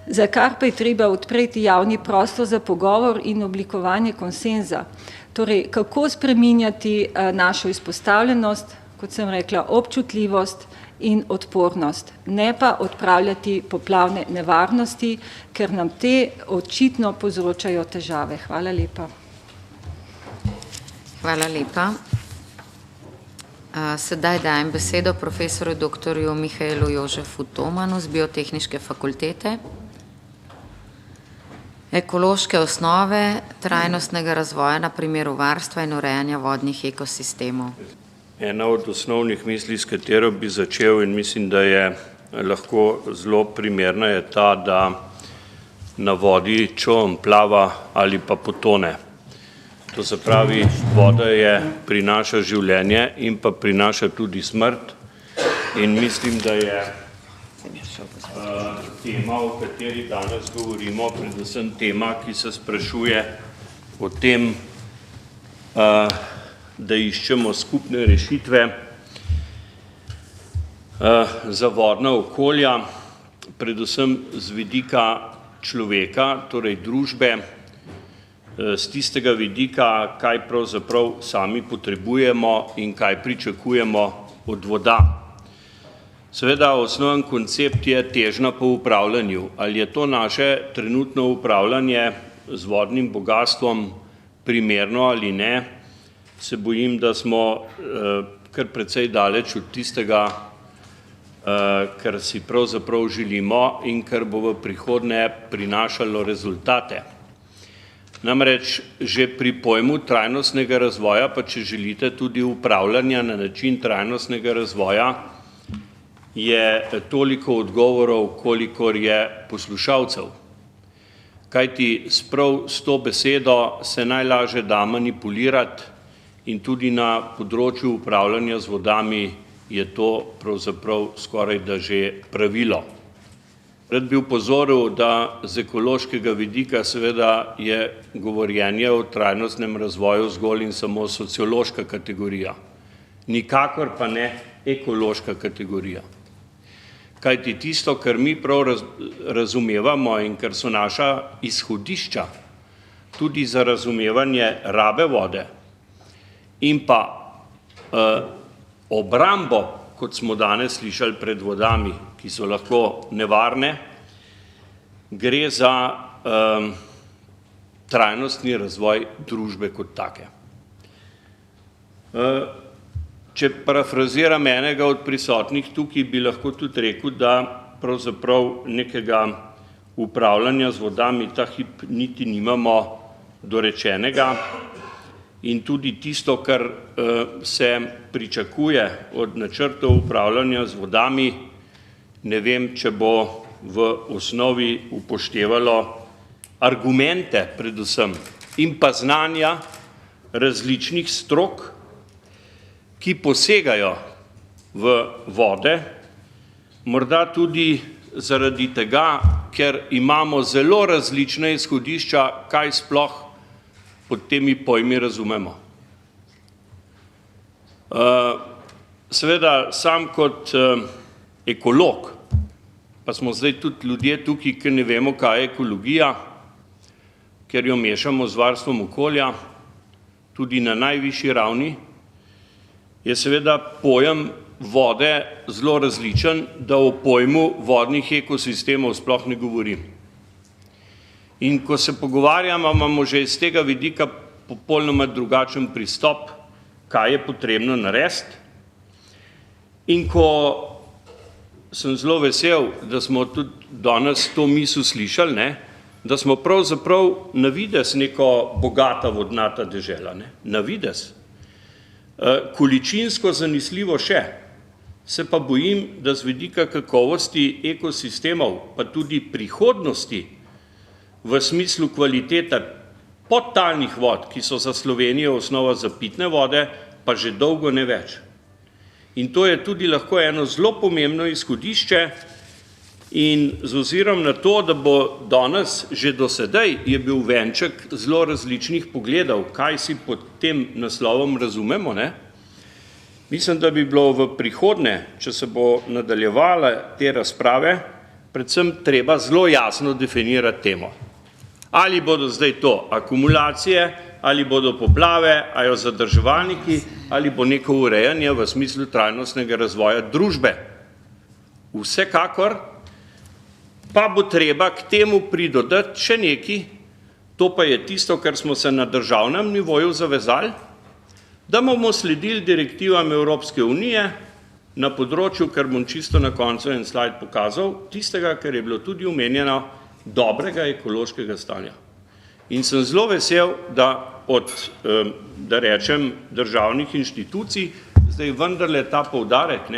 za kar pa je treba odpreti javni prostor za pogovor in oblikovanje konsenza. Torej, kako spreminjati našo izpostavljenost, kot sem rekla, občutljivost in odpornost, ne pa odpravljati poplavne nevarnosti, ker nam te očitno povzročajo težave. Hvala lepa. Hvala lepa. Sedaj dajem besedo profesorju dr. Mihaelu Jožefu Tomanu z Biotehniške fakultete. Ekološke osnove trajnostnega razvoja na primeru varstva in urejanja vodnih ekosistemov. Ena od osnovnih misli, s katero bi začel in mislim, da je lahko zelo primerna, je ta, da na vodi čoln plava ali pa potone. To se pravi, voda prinaša življenje in pa prinaša tudi smrt. In mislim, da je tema, o kateri danes govorimo, predvsem tema, ki se sprašuje o tem, da iščemo skupne rešitve za vodna okolja, predvsem z vidika človeka, torej družbe, z tistega vidika, kaj pravzaprav sami potrebujemo in kaj pričakujemo od voda. Seveda, osnoven koncept je težnja po upravljanju. Ali je to naše trenutno upravljanje z vodnim bogastvom primerno ali ne, se bojim, da smo kar precej daleč od tistega, kar si pravzaprav želimo in kar bo v prihodnje prinašalo rezultate. Namreč že pri pojmu trajnostnega razvoja, pa če želite tudi upravljanja na način trajnostnega razvoja, je toliko odgovorov, kolikor je poslušalcev. Kajti sprav s to besedo se najlažje da manipulirati in tudi na področju upravljanja z vodami je to pravzaprav skoraj da že pravilo. Rad bi upozoril, da z ekološkega vidika seveda je govorjenje o trajnostnem razvoju zgolj in samo sociološka kategorija. Nikakor pa ne ekološka kategorija. Kajti tisto, kar mi prav razumevamo in kar so naša izhodišča tudi za razumevanje rabe vode in pa obrambo, kot smo danes slišali pred vodami, ki so lahko nevarne, gre za trajnostni razvoj družbe kot take. Če parafraziram enega od prisotnih tukaj, bi lahko tudi rekel, da pravzaprav nekega upravljanja z vodami ta hip niti nimamo dorečenega in tudi tisto, kar se pričakuje od načrtov upravljanja z vodami, ne vem, če bo v osnovi upoštevalo argumente predvsem in pa znanja različnih strok, ki posegajo v vode, morda tudi zaradi tega, ker imamo zelo različne izhodišča, kaj sploh pod temi pojmi razumemo. Seveda, sam kot ekolog, pa smo zdaj tudi ljudje tukaj, ki ne vemo, kaj je ekologija, ker jo mešamo z varstvom okolja, tudi na najvišji ravni, je seveda pojem vode zelo različen, da o pojmu vodnih ekosistemov sploh ne govorim. In ko se pogovarjamo, imamo že iz tega vidika popolnoma drugačen pristop, kaj je potrebno narediti. In ko sem zelo vesel, da smo tudi danes to misel slišali, da smo pravzaprav na videz neko bogata vodnata dežela, na videz. Količinsko zanesljivo še, se pa bojim, da z vidika kakovosti ekosistemov, pa tudi prihodnosti v smislu kvalitete podtalnih vod, ki so za Slovenijo osnova za pitne vode, pa že dolgo ne več. In to je tudi lahko eno zelo pomembno izhodišče in z ozirom na to, da bo danes že do sedaj je bil venček zelo različnih pogledov, kaj si pod tem naslovom razumemo, Mislim, da bi bilo v prihodnje, če se bo nadaljevala te razprave, predvsem treba zelo jasno definirati temo. Ali bodo zdaj to akumulacije, ali bodo poplave, ali jo zadrževalniki, ali bo neko urejanje v smislu trajnostnega razvoja družbe. Vsekakor pa bo treba k temu pridodati še nekaj, to pa je tisto, kar smo se na državnem nivoju zavezali, da bomo sledili direktivam Evropske unije na področju, kar bom čisto na koncu en slajd pokazal, tistega, kar je bilo tudi omenjeno, dobrega ekološkega stanja. In sem zelo vesel, da od, da rečem, državnih inštitucij, zdaj vendarle ta poudarek,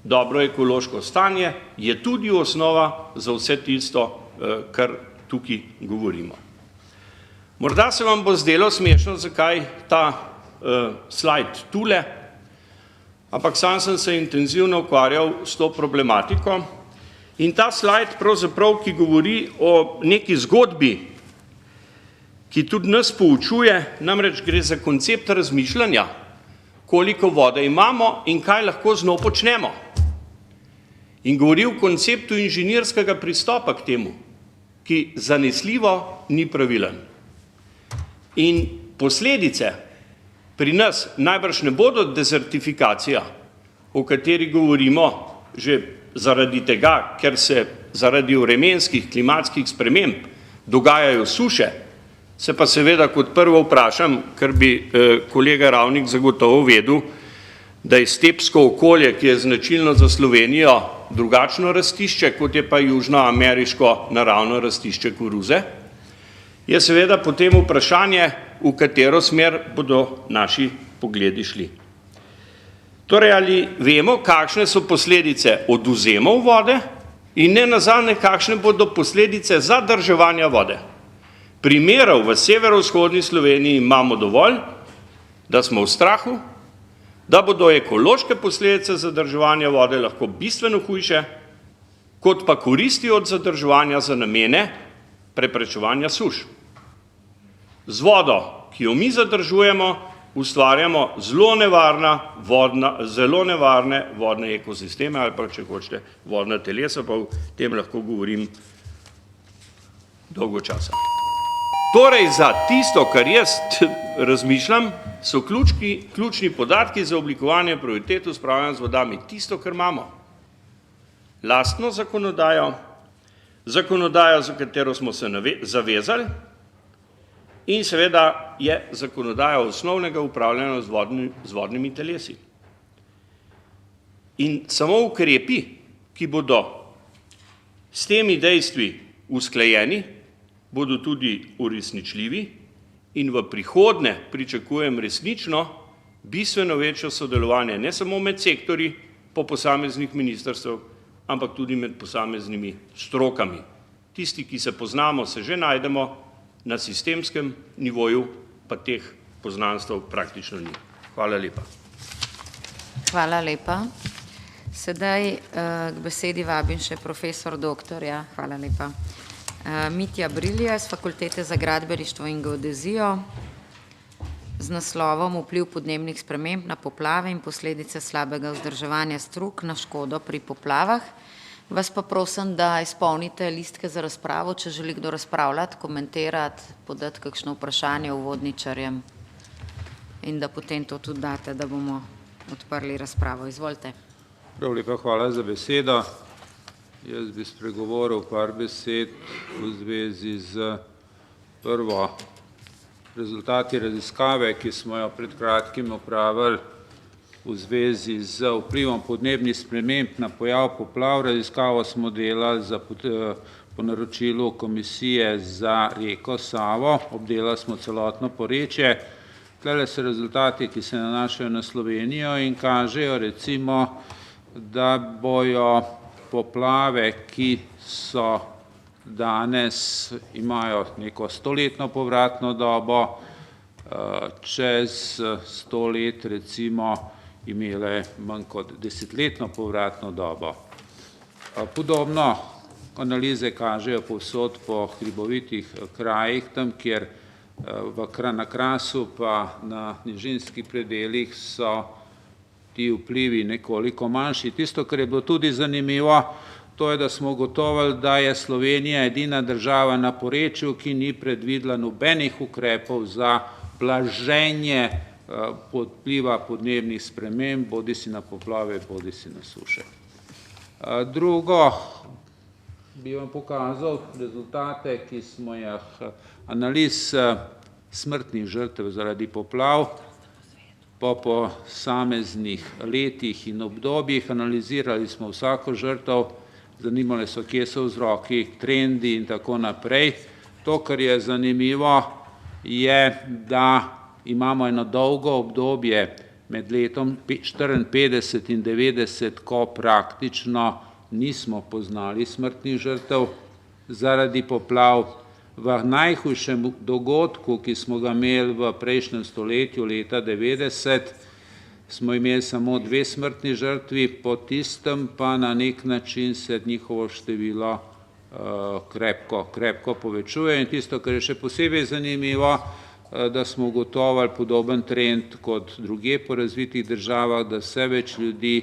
dobro ekološko stanje, je tudi osnova za vse tisto, kar tukaj govorimo. Morda se vam bo zdelo smešno, zakaj ta slajd tule, ampak sam sem se intenzivno ukvarjal s to problematiko in ta slajd pravzaprav, ki govori o neki zgodbi, ki tudi nas poučuje, namreč gre za koncept razmišljanja, koliko vode imamo in kaj lahko z njo počnemo. In govori o konceptu inženirskega pristopa k temu, ki zanesljivo ni pravilen. In posledice pri nas najbrž ne bodo dezertifikacija, o kateri govorimo že zaradi tega, ker se zaradi vremenskih klimatskih sprememb dogajajo suše, se pa seveda kot prvo vprašam, ker bi kolega Ravnik zagotovo vedel, da je stepsko okolje, ki je značilno za Slovenijo, drugačno rastišče, kot je pa južnoameriško naravno rastišče koruze, je seveda potem vprašanje, v katero smer bodo naši pogledi šli. Torej, ali vemo, kakšne so posledice odvzemov vode in ne nazadnje, kakšne bodo posledice zadrževanja vode. Primerov v severovzhodni Sloveniji imamo dovolj, da smo v strahu, da bodo ekološke posledice zadrževanja vode lahko bistveno hujše, kot pa koristi od zadrževanja za namene preprečevanja suš. Z vodo, ki jo mi zadržujemo, ustvarjamo zelo nevarne vodne ekosisteme ali pa, če hočete, vodna telesa, pa o tem lahko govorim dolgo časa. Torej, za tisto, kar jaz razmišljam, so ključni podatki za oblikovanje prioritet upravljanja z vodami, tisto, kar imamo. Lastno zakonodajo, za katero smo se zavezali, in seveda je zakonodaja osnovnega upravljanja z vodnimi telesi. In samo ukrepi, ki bodo s temi dejstvi usklajeni, bodo tudi uresničljivi in v prihodnje pričakujem resnično bistveno večje sodelovanje ne samo med sektorji po posameznih ministrstev, ampak tudi med posameznimi strokami. Tisti, ki se poznamo, se že najdemo, na sistemskem nivoju pa teh poznanstv praktično ni. Hvala lepa. Hvala lepa. Sedaj k besedi vabim še profesor doktorja, hvala lepa, Mitja Brilija z Fakultete za gradbeništvo in geodezijo z naslovom Vpliv podnebnih sprememb na poplave in posledice slabega vzdrževanja strug na škodo pri poplavah. Vas pa prosim, da izpolnite listke za razpravo, če želi kdo razpravljati, komentirati, podati kakšno vprašanje uvodničarjem in da potem to tudi date, da bomo odprli razpravo. Izvolite. Prav lepa, hvala za besedo. Jaz bi spregovoril par besed v zvezi z prvo rezultati raziskave, ki smo jo pred kratkim opravili v zvezi z vplivom podnebnih sprememb na pojav poplav. Raziskavo smo delali po naročilu Komisije za reko Savo, obdelali smo celotno porečje. Tukaj so rezultati, ki se nanašajo na Slovenijo in kažejo recimo, da bojo poplave, ki so danes, imajo neko 100-letno povratno dobo, čez 100 let recimo imele manj kot 10-letno povratno dobo. Podobno analize kažejo povsod po hribovitih krajih, tam kjer na Krasu pa na nižinskih predelih so ti vplivi nekoliko manjši. Tisto, kar je bilo tudi zanimivo, to je, da smo ugotovili, da je Slovenija edina država na porečju, ki ni predvidela nobenih ukrepov za blaženje vpliva podnebnih sprememb, bodisi na poplave, bodisi na suše. Drugo, bi vam pokazal rezultate, ki smo jih analiz smrtnih žrtev zaradi poplav po posameznih letih in obdobjih. Analizirali smo vsako žrtev, zanimali so, kje so vzroki, trendi in tako naprej. To, kar je zanimivo, je, da imamo eno dolgo obdobje med letom 54 in 90, ko praktično nismo poznali smrtnih žrtev zaradi poplav. V najhujšem dogodku, ki smo ga imeli v prejšnjem stoletju, leta 90, smo imeli samo 2 smrtni žrtvi, po tistem pa na nek način se njihovo število krepko povečuje. In tisto, kar je še posebej zanimivo, da smo ugotovili podoben trend kot drugje po razvitih državah, da vse več ljudi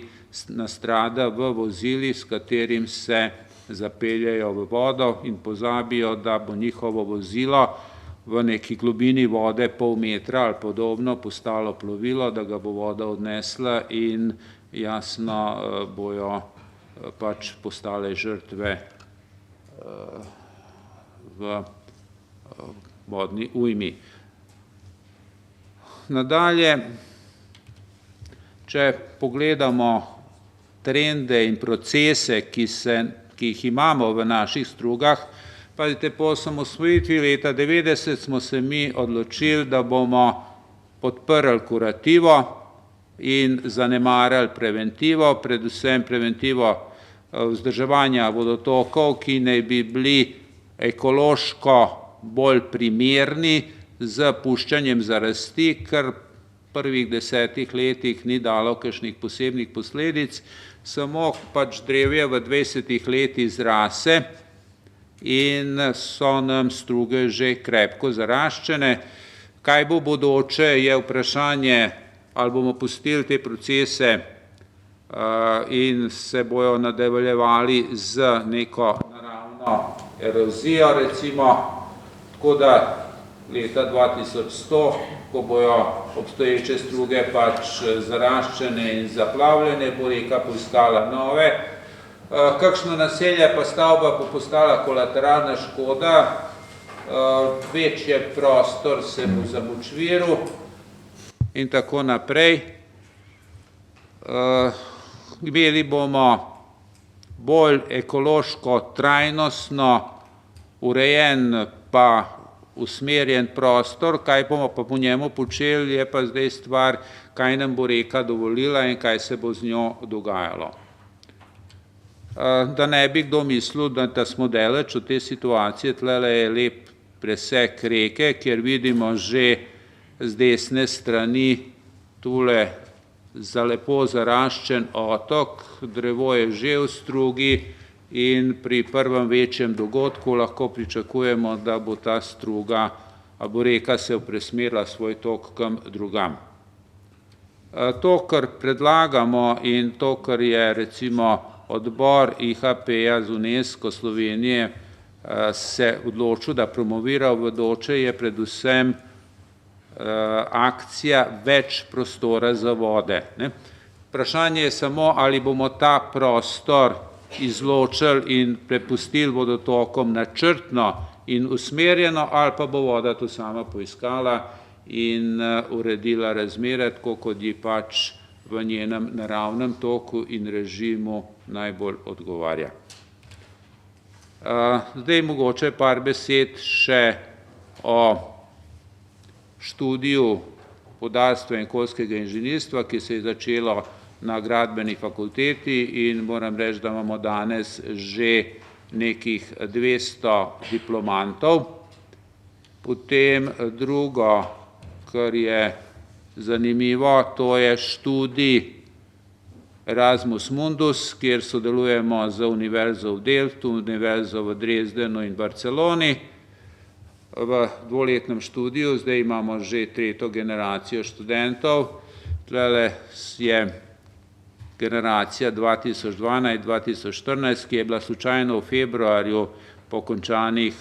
nastrada v vozilih, s katerim se zapeljejo v vodo in pozabijo, da bo njihovo vozilo v neki globini vode pol metra ali podobno postalo plovilo, da ga bo voda odnesla in jasno bojo pač postale žrtve v vodni ujmi. Nadalje, če pogledamo trende in procese, ki jih imamo v naših strugah, pazite, po osamosvojitvi leta 90 smo se mi odločili, da bomo podprli kurativo in zanemarjali preventivo, predvsem preventivo vzdrževanja vodotokov, ki naj bi bili ekološko bolj primerni z puščanjem zarasti, kar prvih 10 letih ni dalo kakšnih posebnih posledic, samo pač drevje v 20 letih zrase in so nam struge že krepko zaraščene. Kaj bo bodoče, je vprašanje, ali bomo pustili te procese in se bojo nadaljevali z neko naravno erozijo, recimo, tako da leta 2100, ko bojo obstoječe struge pač zaraščene in zaplavljene, bo reka poiskala nove. Kakšno naselje pa stavba bo postala kolateralna škoda, večji prostor se bo zamočviril in tako naprej. Imeli bomo bolj ekološko, trajnostno urejen pa usmerjen prostor, kaj bomo pa po njemu počeli, je pa zdaj stvar, kaj nam bo reka dovolila in kaj se bo z njo dogajalo. Da ne bi kdo mislil, da smo daleč od te situacije, tlele je lep presek reke, kjer vidimo že z desne strani tule za lepo zaraščen otok, drevo je že v strugi, in pri prvem večjem dogodku lahko pričakujemo, da bo ta struga, a bo reka se presmerila svoj tok kam drugam. To, kar predlagamo in to, kar je recimo odbor IHP-ja z UNESCO Slovenije se odločil, da promovira v bodoče, je predvsem akcija več prostora za vode. Vprašanje je samo, ali bomo ta prostor izločili in prepustili vodotokom načrtno in usmerjeno, ali pa bo voda to sama poiskala in uredila razmere, tako kot ji pač v njenem naravnem toku in režimu najbolj odgovarja. Zdaj mogoče par besed še o študiju vodarstva in okoljskega inženirstva, ki se je začelo na gradbeni fakulteti in moram reči, da imamo danes že nekih 200 diplomantov. Potem drugo, kar je zanimivo, to je študij Erasmus Mundus, kjer sodelujemo z Univerzo v Delftu, Univerzo v Dresdenu in Barceloni. V dvoletnem študiju zdaj imamo že 3. generacijo študentov. Tlele je generacija 2012-2014, ki je bila slučajno v februarju po končanih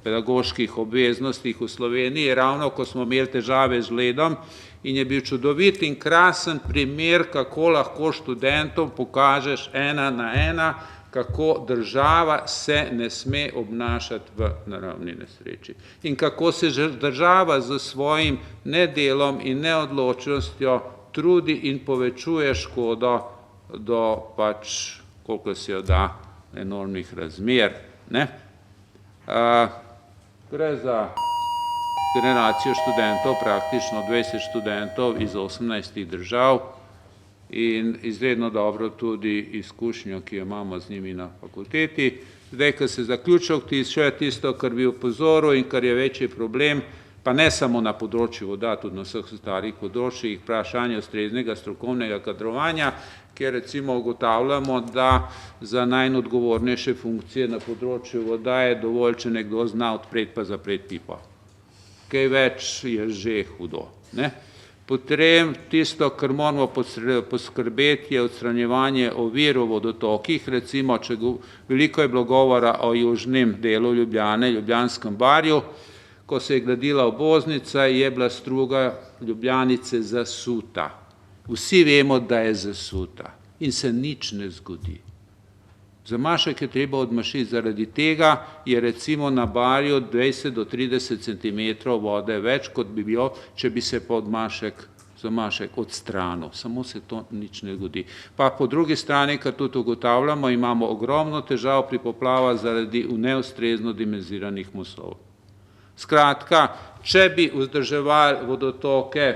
pedagoških obveznostih v Sloveniji, ravno ko smo imeli težave z ledom in je bil čudovit in krasen primer, kako lahko študentom pokažeš 1:1, kako država se ne sme obnašati v naravni nesreči in kako se država z svojim nedelom in neodločnostjo trudi in povečuje škodo do pač, koliko se jo da, enormnih razmer. Gre za generacijo študentov, praktično 20 študentov iz 18 držav in izredno dobro tudi izkušnjo, ki jo imamo z njimi na fakulteti. Zdaj, ko se zaključil še tisto, kar bi opozoril in kar je večji problem, pa ne samo na področju voda, tudi na vseh starih področjih, vprašanje ustreznega strokovnega kadrovanja, kjer recimo ugotavljamo, da za najodgovornejše funkcije na področju voda je dovolj, če nekdo zna odpreti pa zapreti pipo. Kaj več je že hudo. Potem tisto, kar moramo poskrbeti, je odstranjevanje ovir v vodotokih, recimo, veliko je bilo govora o južnem delu Ljubljane, Ljubljanskem barju, ko se je gradila obvoznica, je bila struga Ljubljanice zasuta. Vsi vemo, da je zasuta in se nič ne zgodi. Zamašek je treba odmašiti, zaradi tega je recimo na barju 20 do 30 cm vode več, kot bi bilo, če bi se pa zamašek odstranil. Samo se to nič ne zgodi. Pa po drugi strani, kar tudi ugotavljamo, imamo ogromno težav pri poplavah zaradi neustrezno dimenziranih mostov. Skratka, če bi vzdrževali vodotoke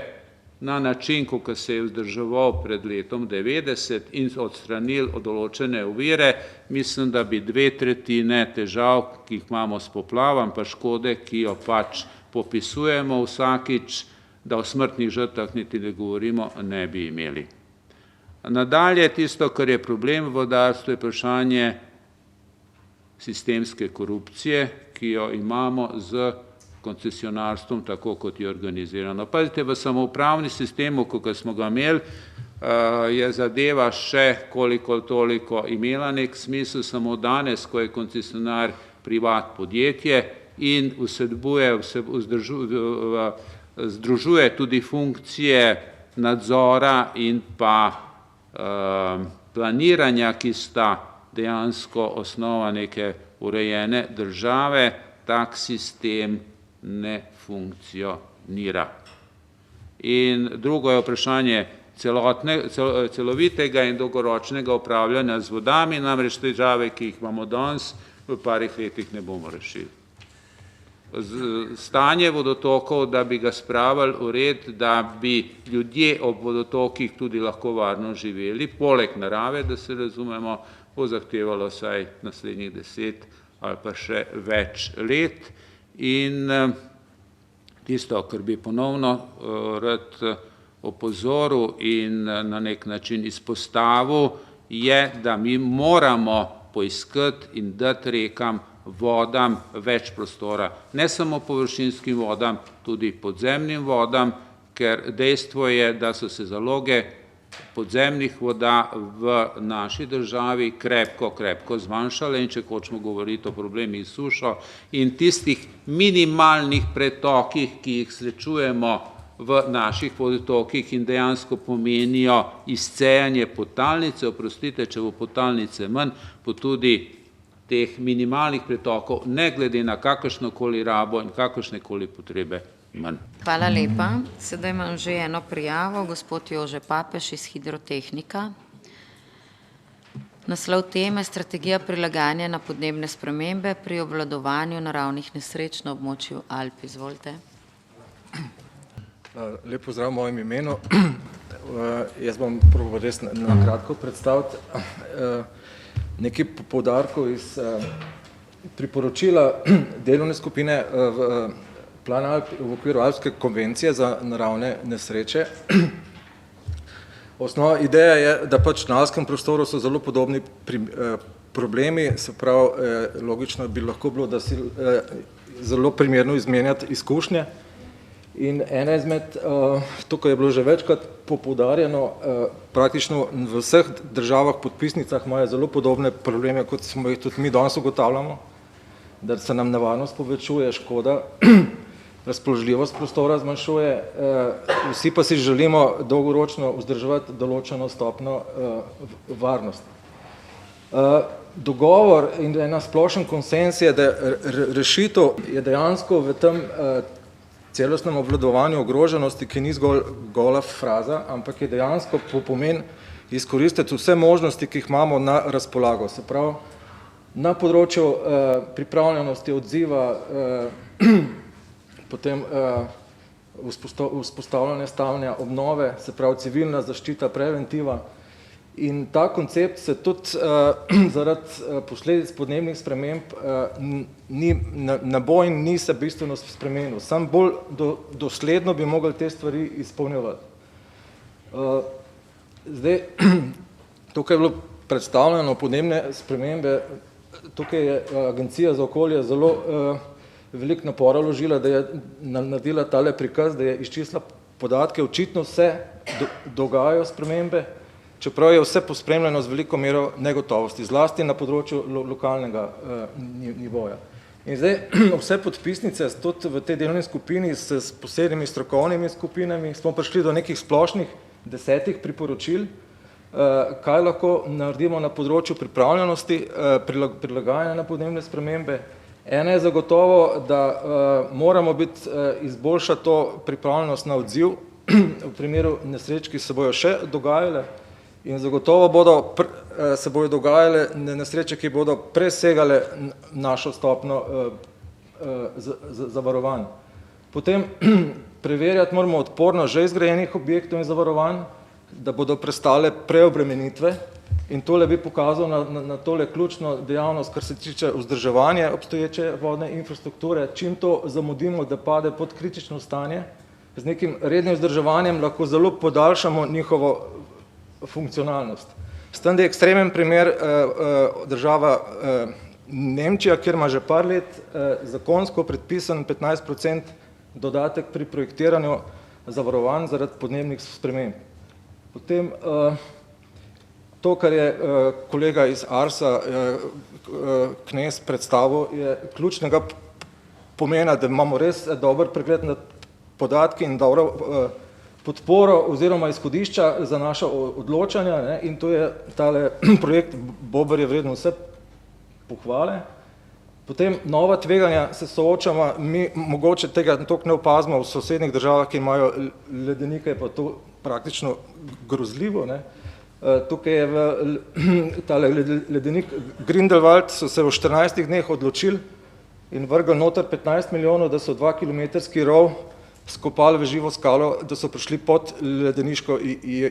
na način, kot se je vzdrževal pred letom 90 in odstranili določene ovire, mislim, da bi 2/3 težav, ki jih imamo s poplavam, pa škode, ki jo pač popisujemo vsakič, da o smrtnih žrtvah niti ne govorimo, ne bi imeli. Nadalje, tisto, kar je problem v vodarstvu, je vprašanje sistemske korupcije, ki jo imamo z koncesionarstvom, tako kot je organizirano. Pazite, v samoupravni sistemu, kot smo ga imeli, je zadeva še koliko toliko imela nek smisel, samo danes, ko je koncesionar privat podjetje in združuje tudi funkcije nadzora in pa planiranja, ki sta dejansko osnova neke urejene države, tak sistem ne funkcionira. In drugo je vprašanje celovitega in dolgoročnega upravljanja z vodami, namreč težave, ki jih imamo danes, v parih letih ne bomo rešili. Stanje vodotokov, da bi ga spravili v red, da bi ljudje ob vodotokih tudi lahko varno živeli, poleg narave, da se razumemo, bo zahtevalo vsaj naslednjih 10 ali pa še več let. In tisto, kar bi ponovno rad opozoril in na nek način izpostavil, je, da mi moramo poiskati in dati rekam, vodam več prostora. Ne samo površinskim vodam, tudi podzemnim vodam, ker dejstvo je, da so se zaloge podzemnih voda v naši državi krepko zmanjšale in če hočemo govoriti o problemih s sušo in tistih minimalnih pretokih, ki jih srečujemo v naših vodotokih in dejansko pomenijo izcejanje podtalnice, oprostite, če bo podtalnice manj, pa tudi teh minimalnih pretokov, ne glede na kakršnokoli rabo in kakršnekoli potrebe manj. Hvala lepa. Sedaj imam že eno prijavo, gospod Jože Papeš iz Hidrotehnika. Naslov teme strategija prilagajanja na podnebne spremembe pri obvladovanju naravnih nesreč na območju Alp. Izvolite. Lep pozdrav v mojem imenu. Jaz bom probal res na kratko predstaviti nekaj poudarkov iz priporočila delovne skupine v v okviru Alpske konvencije za naravne nesreče. Osnova ideja je, da pač na alpskem prostoru so zelo podobni problemi, se pravi, logično bi lahko bilo, da si zelo primerno izmenjati izkušnje In ena izmed, tukaj je bilo že večkrat poudarjeno, praktično v vseh državah podpisnicah imajo zelo podobne probleme, kot smo jih tudi mi danes ugotavljamo, da se nam nevarnost povečuje, škoda, razpoložljivost prostora zmanjšuje, vsi pa si želimo dolgoročno vzdrževati določeno stopnjo varnosti. Dogovor in ena splošen konsens je, da rešitev je dejansko v tem celostnem obvladovanju ogroženosti, ki ni zgolj gola fraza, ampak je dejansko pomen izkoristiti vse možnosti, ki jih imamo na razpolago. Se pravi, na področju pripravljenosti odziva, potem vzpostavljanje stanja obnove, se pravi civilna zaščita, preventiva. In ta koncept se tudi zaradi posledic podnebnih sprememb ne bo in ni se bistveno spremenil. Sam bolj dosledno bi mogli te stvari izpolnjevati. Zdaj, tukaj je bilo predstavljeno podnebne spremembe, tukaj je Agencija za okolje zelo veliko napora vložila, da je naredila tale prikaz, da je izčistila podatke, očitno se dogajajo spremembe, čeprav je vse pospremljeno z veliko mero negotovosti, zlasti na področju lokalnega nivoja. In zdaj vse podpisnice tudi v tej delovni skupini s posebnimi strokovnimi skupinami smo prišli do nekih splošnih 10 priporočil, kaj lahko naredimo na področju pripravljenosti, prilagajanja na podnebne spremembe. Ena je zagotovo, da moramo izboljšati to pripravljenost na odziv v primeru nesreč, ki se bojo še dogajale. In zagotovo se bodo dogajale nesreče, ki bodo presegale našo stopnjo zavarovanj. Potem preverjati moramo odpornost že izgrajenih objektov in zavarovanj, da bodo prestale preobremenitve. In tole bi pokazal na tole ključno dejavnost, kar se tiče vzdrževanja obstoječe vodne infrastrukture. Čim to zamudimo, da pade pod kritično stanje, z nekim rednim vzdrževanjem lahko zelo podaljšamo njihovo funkcionalnost. S tem, da je ekstremen primer država Nemčija, kjer ima že par let zakonsko predpisan 15% dodatek pri projektiranju zavarovanj zaradi podnebnih sprememb. Potem to, kar je kolega iz Arsa Knez predstavil, je ključnega pomena, da imamo res dober pregled nad podatki in dobro podporo oziroma izhodišča za naše odločanja, in to je tale projekt Bober je vreden vse pohvale. Potem nova tveganja se soočamo, mi mogoče tega toliko ne opazimo v sosednjih državah, ki imajo ledenike, je pa to praktično grozljivo. Tukaj je tale ledenik Grindelwald, so se v 14 dneh odločili in vrgli noter 15 milijonov, da so 2-kilometrski rov skopali v živo skalo, da so prišli pod ledeniško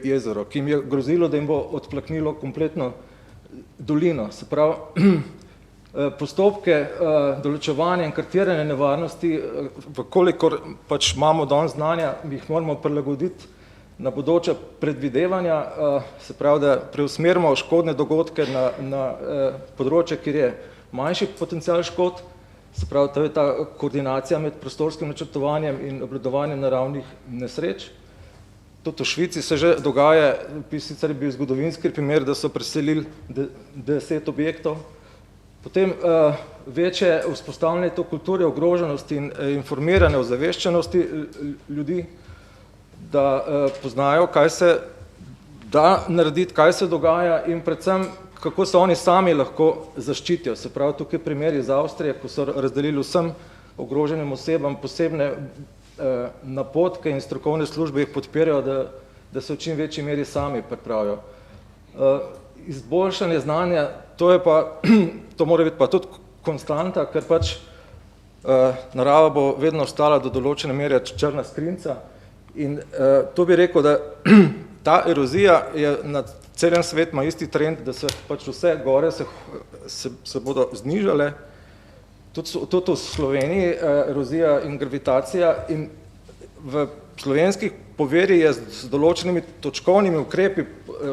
jezero, ki jim je grozilo, da jim bo odplaknilo kompletno dolino. Se pravi, postopke določevanja in kartiranja nevarnosti, vkolikor pač imamo danes znanja, jih moramo prilagoditi na bodoča predvidevanja, se pravi, da preusmerimo škodne dogodke na področje, kjer je manjši potencial škod. Se pravi, to je ta koordinacija med prostorskim načrtovanjem in obvladovanjem naravnih nesreč. Tudi v Švici se že dogaja, sicer je bil zgodovinski primer, da so preselili 10 objektov. Potem večje vzpostavljanje to kulture ogroženosti in informiranje o zaveščenosti ljudi, da poznajo, kaj se da narediti, kaj se dogaja in predvsem kako se oni sami lahko zaščitijo. Se pravi, tukaj primer iz Avstrije, ko so razdelili vsem ogroženim osebam posebne napotke in strokovne službe jih podpirajo, da se v čim večji meri sami pripravijo. Izboljšanje znanja, to mora biti pa tudi konstanta, ker pač narava bo vedno ostala do določene mere črna skrinjica in to bi rekel, da ta erozija je na celem svet ima isti trend, da se pač vse gore se bodo znižale, tudi v Sloveniji erozija in gravitacija in v slovenskih poveri je z določenimi točkovnimi ukrepi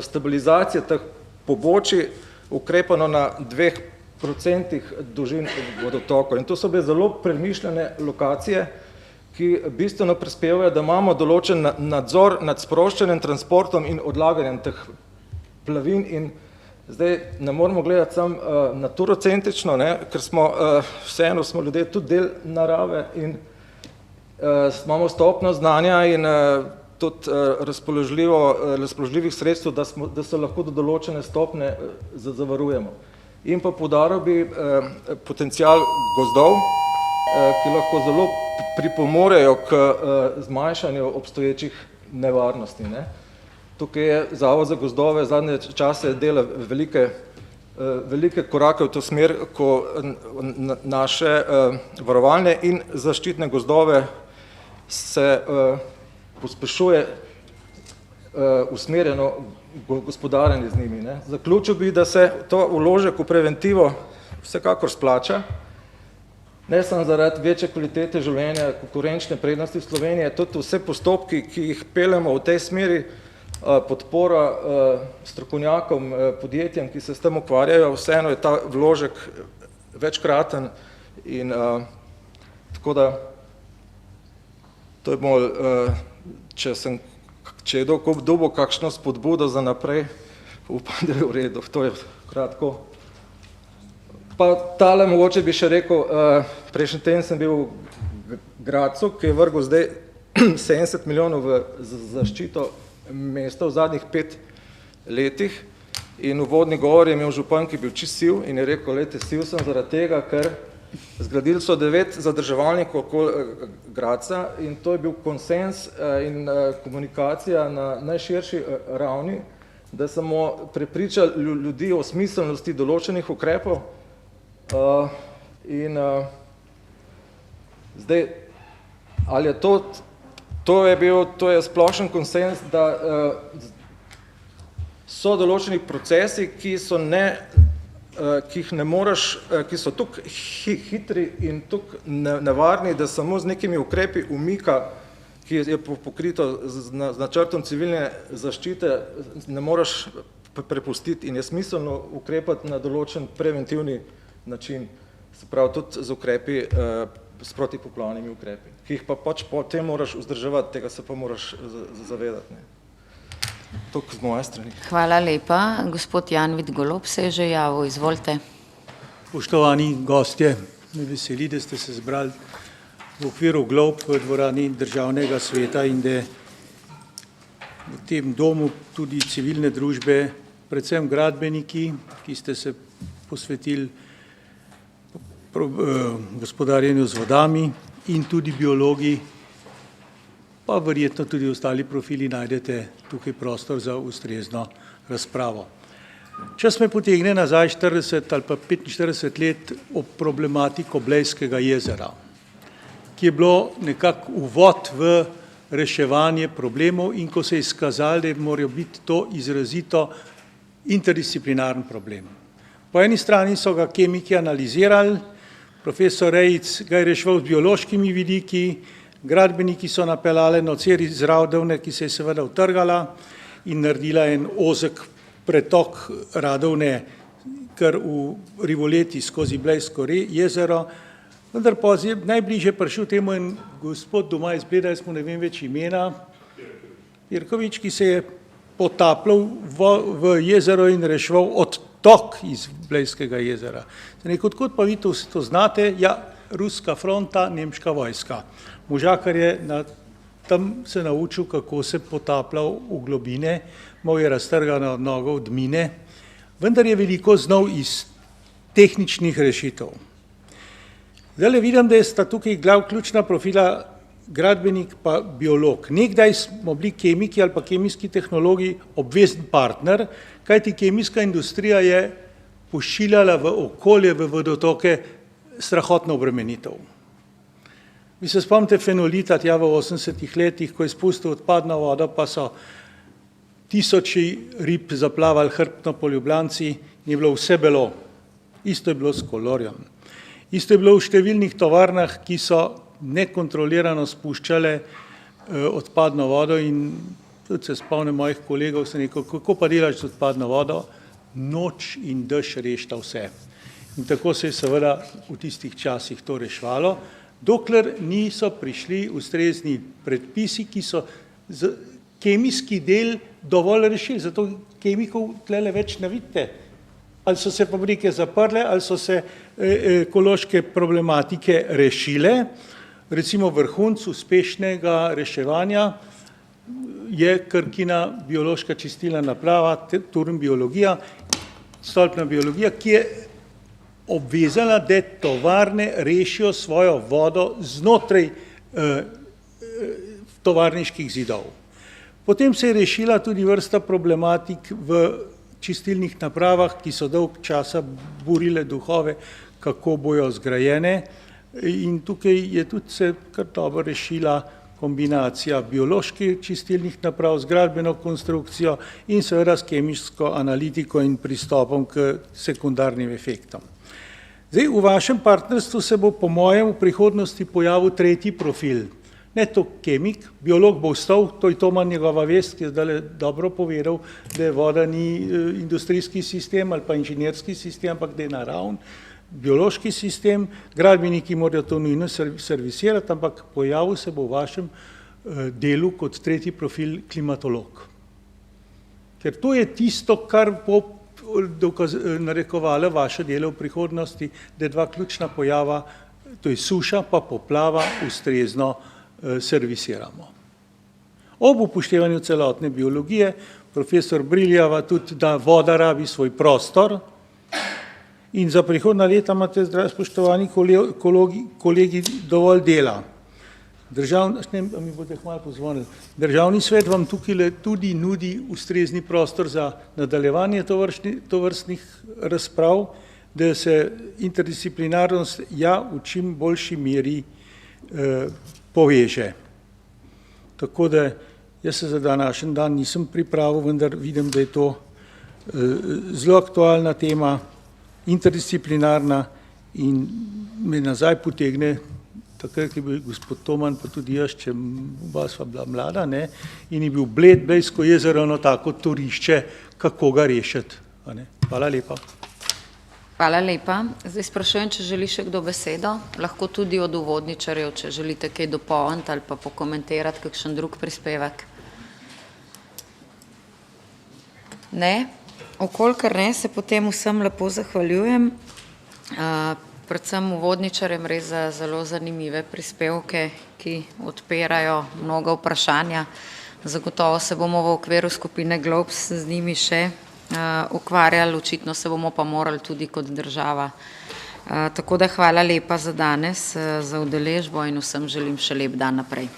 stabilizacije teh pobočij ukrepano na 2% dolžin vodotokov in to so bile zelo premišljene lokacije, ki bistveno prispevajo, da imamo določen nadzor nad sproščanjem, transportom in odlaganjem teh plavin in zdaj ne moramo gledati samo naturacentrično, ker vseeno smo ljudje tudi del narave in imamo stopno znanja in tudi razpoložljivih sredstev, da se lahko do določene stopne zavarujemo. In pa poudaril bi potencial gozdov, ki lahko zelo pripomorejo k zmanjšanju obstoječih nevarnosti. Tukaj je Zavod za gozdove zadnje čase dela velike korake v to smer, ko naše varovalne in zaščitne gozdove se pospešuje usmerjeno gospodarjenje z njimi. Zaključil bi, da se to vložek v preventivo vsekakor splača, ne samo zaradi večje kvalitete življenja, konkurenčne prednosti Slovenije, tudi vse postopki, ki jih peljemo v tej smeri, podpora strokovnjakom, podjetjem, ki se s tem ukvarjajo, vseeno je ta vložek večkraten in tako da to je bolj, če je dobil kakšno spodbudo za naprej, upam, da je v redu, to je kratko. Pa tale mogoče bi še rekel, prejšnji teden sem bil v Gradcu, ki je vrgel zdaj 70 milijonov v zaščito mesta v zadnjih 5 letih in uvodni govor je imel župan, ki je bil čist siv in je rekel, lejte, siv sem zaradi tega, ker zgradili so 9 zadrževalnikov okoli Gradca in to je bil konsens in komunikacija na najširši ravni, da smo prepričali ljudi o smiselnosti določenih ukrepov in zdaj, ali je to je splošen konsens, da so določeni procesi, ki jih ne moreš, ki so tukaj hitri in tukaj nevarni, da samo z nekimi ukrepi umika, ki je pokrito z načrtom civilne zaščite, ne moreš prepustiti in je smiselno ukrepati na določen preventivni način, se pravi tudi z ukrepi, s protipoplavnimi ukrepi, ki jih pa pač potem moraš vzdrževati, tega se pa moraš zavedati. Toliko z moje strani. Hvala lepa. Gospod Janvid Golob se je že javil, izvolite. Spoštovani gostje, me veseli, da ste se zbrali v okviru Glob v dvorani Državnega sveta in da v tem domu tudi civilne družbe, predvsem gradbeniki, ki ste se posvetili gospodarjenju z vodami in tudi biologi, pa verjetno tudi ostali profili najdete tukaj prostor za ustrezno razpravo. Čas me potegne nazaj 40 ali pa 45 let ob problematiko Blejskega jezera, ki je bilo nekako uvod v reševanje problemov in ko se je izkazalo, da morajo biti to izrazito interdisciplinaren problem. Po eni strani so ga kemiki analizirali, profesor Rejc ga je reševal z biološkimi vidiki, gradbeniki so napeljali noceri z Radovne, ki se je seveda utrgala in naredila en ozek pretok Radovne kar v rivoleti skozi Blejsko jezero, vendar pa je najbližje prišel temu en gospod doma iz Bleda, jaz mu ne vem več imena, Pirkovič, ki se je potapljal v jezero in reševal odtok iz Blejskega jezera. Odkud pa vi to znate? Ja, ruska fronta, nemška vojska. Možakar je tam se naučil, kako se potapljal v globine, mal je raztrgano nogo od mine, vendar je veliko znal iz tehničnih rešitev. Zdaj vidim, da sta tukaj ključna profila gradbenik pa biolog. Nekdaj smo bili kemiki ali pa kemijski tehnologi obvezen partner, kajti kemijska industrija je pošiljala v okolje, v vodotoke strahotno obremenitev. Vi se spomnite fenolita tja v 80-ih letih, ko je spustil odpadno vodo, pa so tisoči rib zaplavali hrbtno po Ljubljanci in je bilo vse belo. Isto je bilo s kolorjem. Isto je bilo v številnih tovarnah, ki so nekontrolirano spuščale odpadno vodo in tudi se spomnim mojih kolegov, sem rekel, kako pa delaš z odpadno vodo? Noč in dež rešta vse. In tako se je seveda v tistih časih to rešvalo, dokler niso prišli ustrezni predpisi, ki so kemijski del dovolj rešili, zato kemikov tlele več ne vidite. Ali so se fabrike zaprle, ali so se ekološke problematike rešile. Recimo vrhunc uspešnega reševanja je Krkina biološka čistilna naprava, Turn biologija, stolpna biologija, ki je obvezala, da tovarne rešijo svojo vodo znotraj tovarniških zidov. Potem se je rešila tudi vrsta problematik v čistilnih napravah, ki so dolg časa burile duhove, kako bojo zgrajene, in tukaj je tudi se kar dobro rešila kombinacija bioloških čistilnih naprav z gradbeno konstrukcijo in seveda s kemijsko analitiko in pristopom k sekundarnim efektom. Zdaj, v vašem partnerstvu se bo po mojem v prihodnosti pojavil tretji profil. Ne to kemik, biolog bo ostal, to je Toman njegova vest, ki je zdaj dobro povedal, da voda ni industrijski sistem ali pa inženirski sistem, ampak da je naravn biološki sistem, gradbeniki morajo to nujno servisirati, ampak pojavil se bo v vašem delu kot tretji profil klimatolog. Ker to je tisto, kar bo narekovalo vaše delo v prihodnosti, da dva ključna pojava, to je suša pa poplava, ustrezno servisiramo. Ob upoštevanju celotne biologije, profesor Briljava tudi, da voda rabi svoj prostor in za prihodna leta imate, spoštovani kolegi, dovolj dela. Mi boste hmalo pozvonili. Državni svet vam tukaj tudi nudi ustrezni prostor za nadaljevanje tovrstnih razprav, da se interdisciplinarnost v čim boljši meri poveže. Tako da jaz se za današnji dan nisem pripravil, vendar vidim, da je to zelo aktualna tema, interdisciplinarna in me nazaj potegne, takrat je bil gospod Toman, pa tudi jaz, če oba sva bila mlada, in je bil Bled, Blejsko jezero, eno tako turišče, kako ga rešiti. Hvala lepa. Hvala lepa. Zdaj sprašujem, če želi še kdo besedo, lahko tudi od uvodničarjev, če želite kaj dopolniti ali pa pokomentirati kakšen drug prispevek. Ne? Okolikor ne, se potem vsem lepo zahvaljujem, predvsem uvodničarjem res za zelo zanimive prispevke, ki odpirajo mnoga vprašanja. Zagotovo se bomo v okviru skupine Globs z njimi še ukvarjali, očitno se bomo pa morali tudi kot država. Tako da hvala lepa za danes, za udeležbo in vsem želim še lep dan naprej.